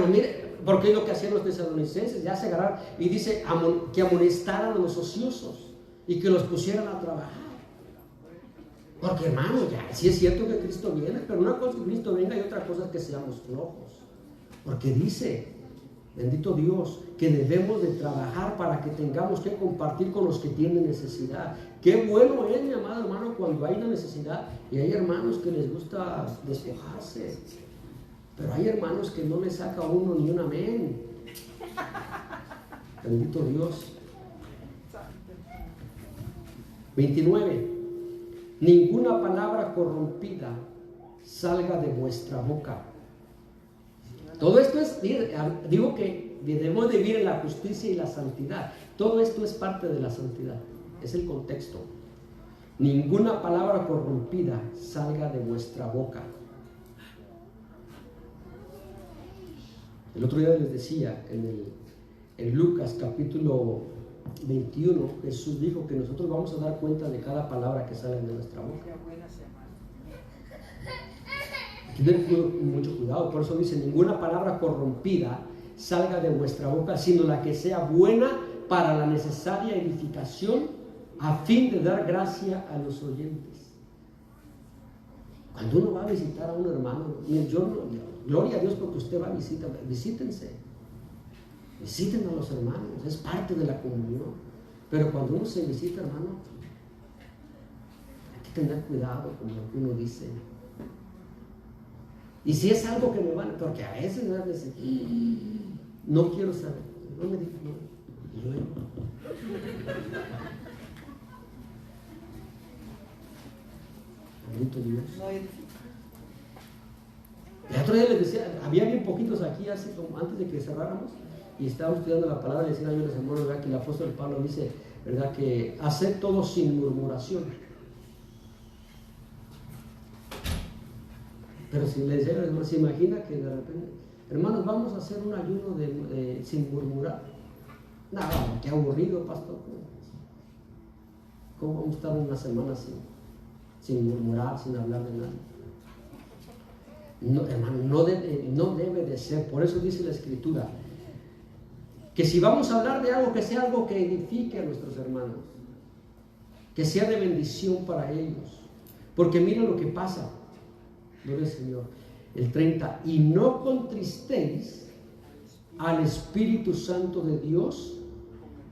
mire, porque es lo que hacían los tesalonicenses, ya se agarraron, y dice que amonestaran a los ociosos y que los pusieran a trabajar. Porque hermano, ya, sí es cierto que Cristo viene, pero una cosa es que Cristo venga y otra cosa es que seamos flojos. Porque dice, bendito Dios, que debemos de trabajar para que tengamos que compartir con los que tienen necesidad. Qué bueno es, mi amado hermano, cuando hay una necesidad, y hay hermanos que les gusta despojarse, pero hay hermanos que no les saca uno ni un amén. Bendito Dios. 29. Ninguna palabra corrompida salga de vuestra boca. Todo esto es, digo que debemos de vivir en la justicia y la santidad. Todo esto es parte de la santidad. Es el contexto. Ninguna palabra corrompida salga de vuestra boca. El otro día les decía, en Lucas capítulo 21, Jesús dijo que nosotros vamos a dar cuenta de cada palabra que sale de nuestra boca. Tener mucho cuidado, por eso dice, ninguna palabra corrompida salga de vuestra boca, sino la que sea buena para la necesaria edificación, a fin de dar gracia a los oyentes. Cuando uno va a visitar a un hermano, gloria a Dios porque usted va a visitar, visiten a los hermanos, es parte de la comunión. Pero cuando uno se visita, hermano, hay que tener cuidado con lo que uno dice. Y si es algo que me van, porque a veces me van a decir, no quiero saber, no me digan, no. Y luego, bendito Dios. El otro día les decía, había bien poquitos aquí, así como antes de que cerráramos, y estábamos estudiando la palabra, y decían a los hermanos, ¿verdad?, que el apóstol Pablo dice, ¿verdad?, que haced todo sin murmuración. Pero si les llega, se imagina que de repente, hermanos, vamos a hacer un ayuno sin murmurar. Nada, qué aburrido, pastor. ¿Cómo vamos a estar una semana sin murmurar, sin hablar de nada? No, hermano, no debe de ser. Por eso dice la Escritura que si vamos a hablar de algo, que sea algo que edifique a nuestros hermanos, que sea de bendición para ellos. Porque mira lo que pasa, gloria al Señor, el 30, y no contristéis al Espíritu Santo de Dios,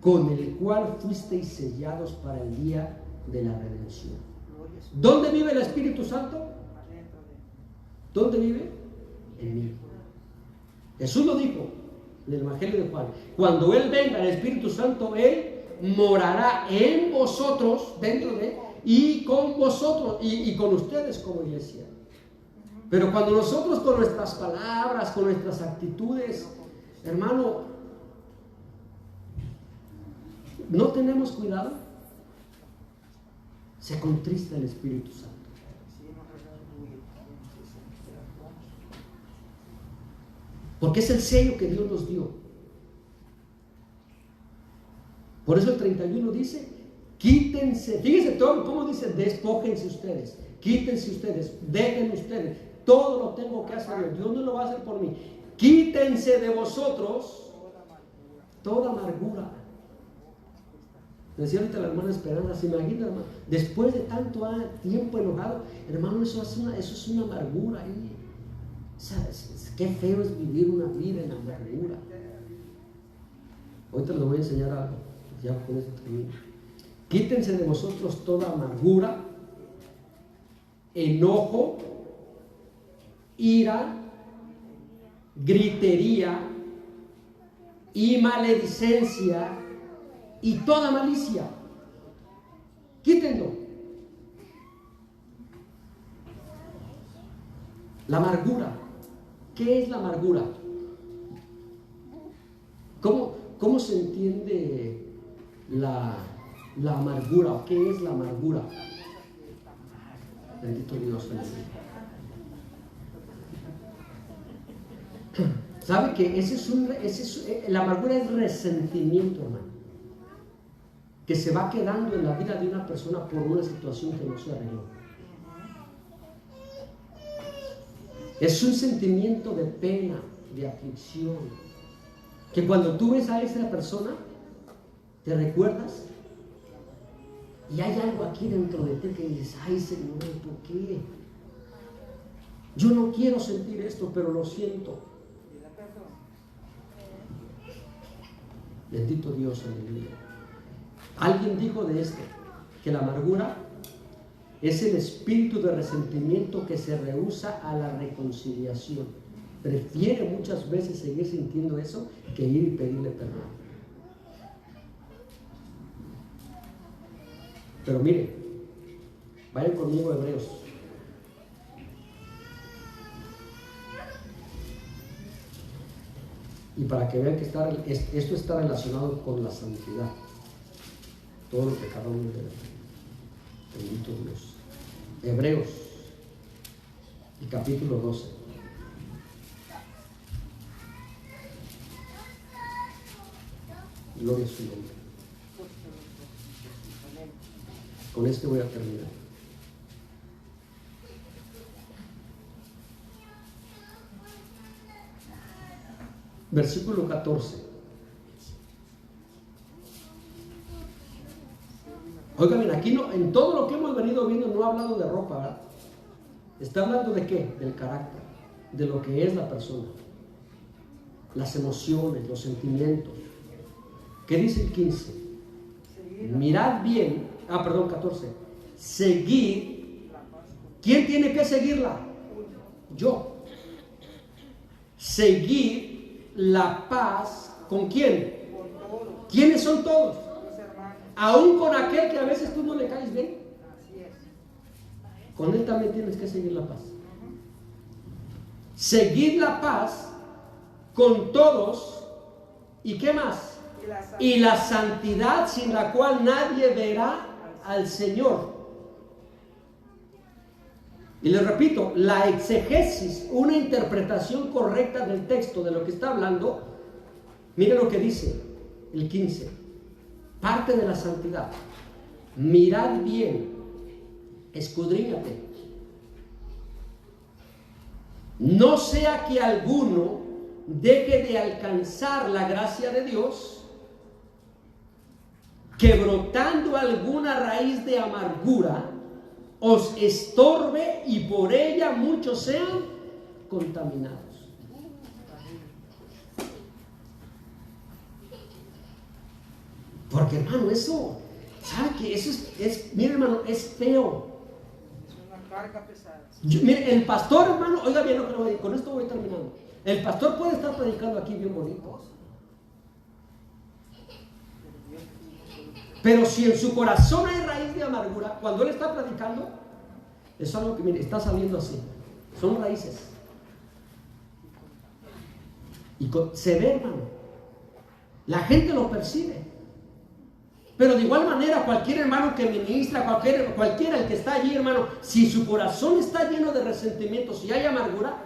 con el cual fuisteis sellados para el día de la redención. ¿Dónde vive el Espíritu Santo? ¿Dónde vive? En mí. Jesús lo dijo en el Evangelio de Juan: cuando Él venga, el Espíritu Santo, Él morará en vosotros, dentro de, y con vosotros, y con ustedes como iglesia. Pero cuando nosotros con nuestras palabras, con nuestras actitudes, hermano, no tenemos cuidado, se contrista el Espíritu Santo. Porque es el sello que Dios nos dio. Por eso el 31 dice, quítense, fíjense todo cómo dice, despójense ustedes, quítense ustedes, dejen ustedes, todo lo tengo que hacer yo, Dios no lo va a hacer por mí. Quítense de vosotros toda amargura. Decía ahorita la hermana Esperanza, se imagina, hermano, después de tanto tiempo enojado, hermano, eso es una amargura ahí. Qué feo es vivir una vida en amargura. Ahorita les voy a enseñar algo, ya con esto termino. Quítense de vosotros toda amargura, enojo, ira, gritería y maledicencia y toda malicia. Quítenlo. La amargura. ¿Qué es la amargura? ¿Cómo se entiende la amargura? ¿Qué es la amargura? Bendito Dios. ¿Sabe que la amargura es resentimiento, hermano? Que se va quedando en la vida de una persona por una situación que no se arregló. Es un sentimiento de pena, de aflicción, que cuando tú ves a esa persona, te recuerdas y hay algo aquí dentro de ti que dices, ay Señor, ¿por qué? Yo no quiero sentir esto, pero lo siento. Bendito Dios, aleluya. Alguien dijo de esto, que la amargura es el espíritu de resentimiento que se rehúsa a la reconciliación. Prefiere muchas veces seguir sintiendo eso que ir y pedirle perdón. Pero mire, vayan conmigo a Hebreos. Y para que vean que esto está relacionado con la santidad. Todo lo que cada uno debe. Bendito Dios. Hebreos, y capítulo 12. Gloria a su nombre. Con este voy a terminar. Versículo 14. Oigan bien, aquí no, en todo lo que hemos venido viendo no ha hablado de ropa, ¿verdad? Está hablando de qué? Del carácter, de lo que es la persona, las emociones, los sentimientos. ¿Qué dice el 15? Mirad bien, 14. Seguid. ¿Quién tiene que seguirla? Yo. Seguid la paz, ¿con quién? ¿Quiénes son todos? Aún con aquel que a veces tú no le caes bien. Con él también tienes que seguir la paz. Seguid la paz con todos ¿Y qué más? Y la santidad sin la cual nadie verá al Señor. Y les repito, la exegesis, una interpretación correcta del texto de lo que está hablando, miren lo que dice el 15, parte de la santidad. Mirad bien, escudriñate, no sea que alguno deje de alcanzar la gracia de Dios, que brotando alguna raíz de amargura os estorbe y por ella muchos sean contaminados. Porque hermano, eso, ¿sabe qué? Eso es, mire hermano, es feo. Es una carga pesada. Mire, el pastor, hermano, oiga bien lo que le voy a decir, con esto voy terminando. El pastor puede estar predicando aquí bien bonito, pero si en su corazón hay raíz de amargura, cuando él está predicando, es algo que, mire, está saliendo así. Son raíces. Y se ve, hermano. La gente lo percibe. Pero de igual manera, cualquier hermano que ministra, cualquiera el que está allí, hermano, si su corazón está lleno de resentimiento, si hay amargura,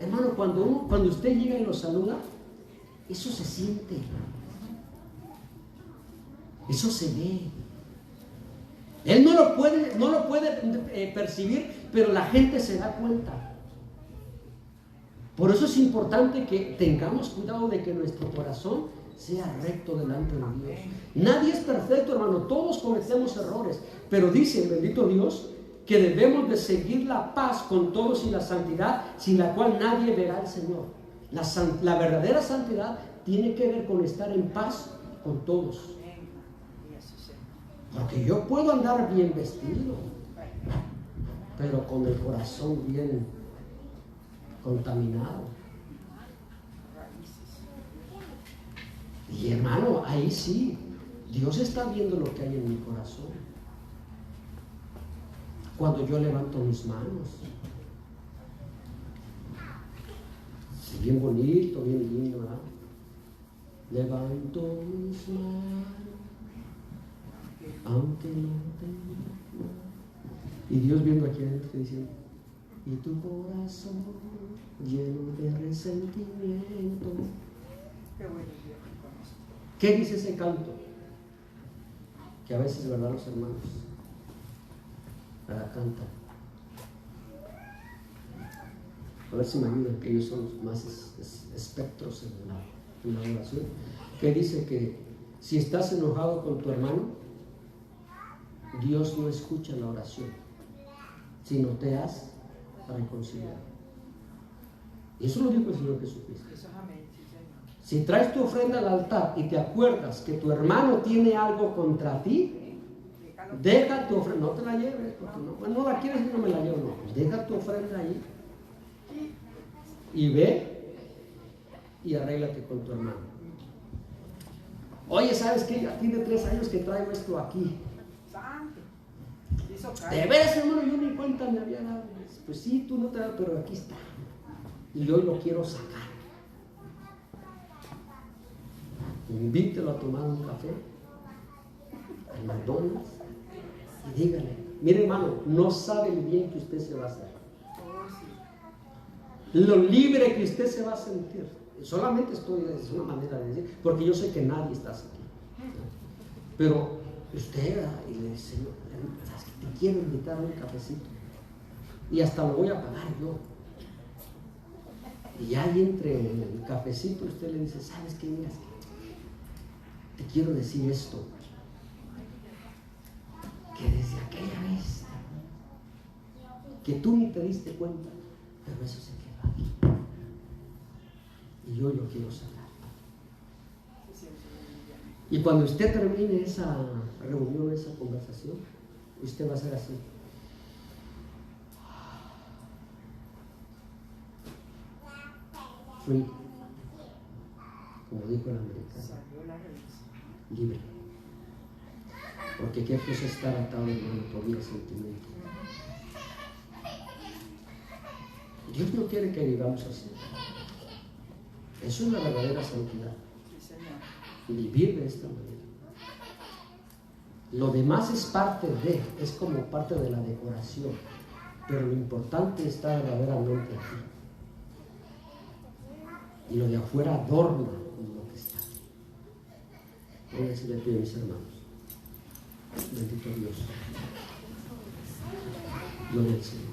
hermano, cuando usted llega y lo saluda, eso se siente. Eso se ve. Él no lo puede percibir, pero la gente se da cuenta. Por eso es importante que tengamos cuidado de que nuestro corazón sea recto delante de Dios. Nadie es perfecto, hermano, todos cometemos errores, pero dice, bendito Dios, que debemos de seguir la paz con todos y la santidad, sin la cual nadie verá al Señor. La verdadera santidad tiene que ver con estar en paz con todos. Porque yo puedo andar bien vestido, pero con el corazón bien contaminado. Y hermano, ahí sí, Dios está viendo lo que hay en mi corazón. Cuando yo levanto mis manos, sí, bien bonito, bien lindo, ¿verdad? Levanto mis manos, aunque no tenga. Y Dios viendo aquí adentro diciendo, y tu corazón lleno de resentimiento. Qué bueno. ¿Qué dice ese canto? Que a veces, ¿verdad, los hermanos? Para cantar. A ver si me ayudan, que ellos son los más espectros en la oración. Que dice que si estás enojado con tu hermano, Dios no escucha la oración, sino te has reconciliado. Y eso lo dijo el Señor Jesucristo. Si traes tu ofrenda al altar y te acuerdas que tu hermano tiene algo contra ti, deja tu ofrenda, no te la lleves, porque no la quieres y no me la llevo, no. Deja tu ofrenda ahí y ve y arréglate con tu hermano. Oye, ¿sabes qué? Ya tiene 3 años que traigo esto aquí. De veras, hermano, yo ni cuenta me había dado. Pues sí, tú no te das, pero aquí está. Y yo lo quiero sacar. Invítelo a tomar un café al McDonald's y dígale, mire hermano, no sabe el bien que usted se va a hacer, lo libre que usted se va a sentir. Solamente es una manera de decir, porque yo sé que nadie está aquí, pero usted y le dice, Señor, ¿sabes que te quiero invitar a un cafecito? Y hasta lo voy a pagar yo. Y ahí entre el cafecito usted le dice, ¿sabes qué? Mira, te quiero decir esto, que desde aquella vez que tú ni te diste cuenta, pero eso se quedó aquí y yo lo quiero sacar. Y cuando usted termine esa reunión, esa conversación, usted va a ser así. Free, como dijo el americano. Libre. Porque qué cosa estar atado, hermano, por mi sentimiento. Dios no quiere que vivamos así. Eso es la verdadera santidad. vivir de esta manera. Lo demás es parte de, es como parte de la decoración, pero lo importante está verdaderamente aquí. Y lo de afuera adorna lo que está. Pónganse de pie, mis hermanos. Bendito Dios. Gloria al Señor.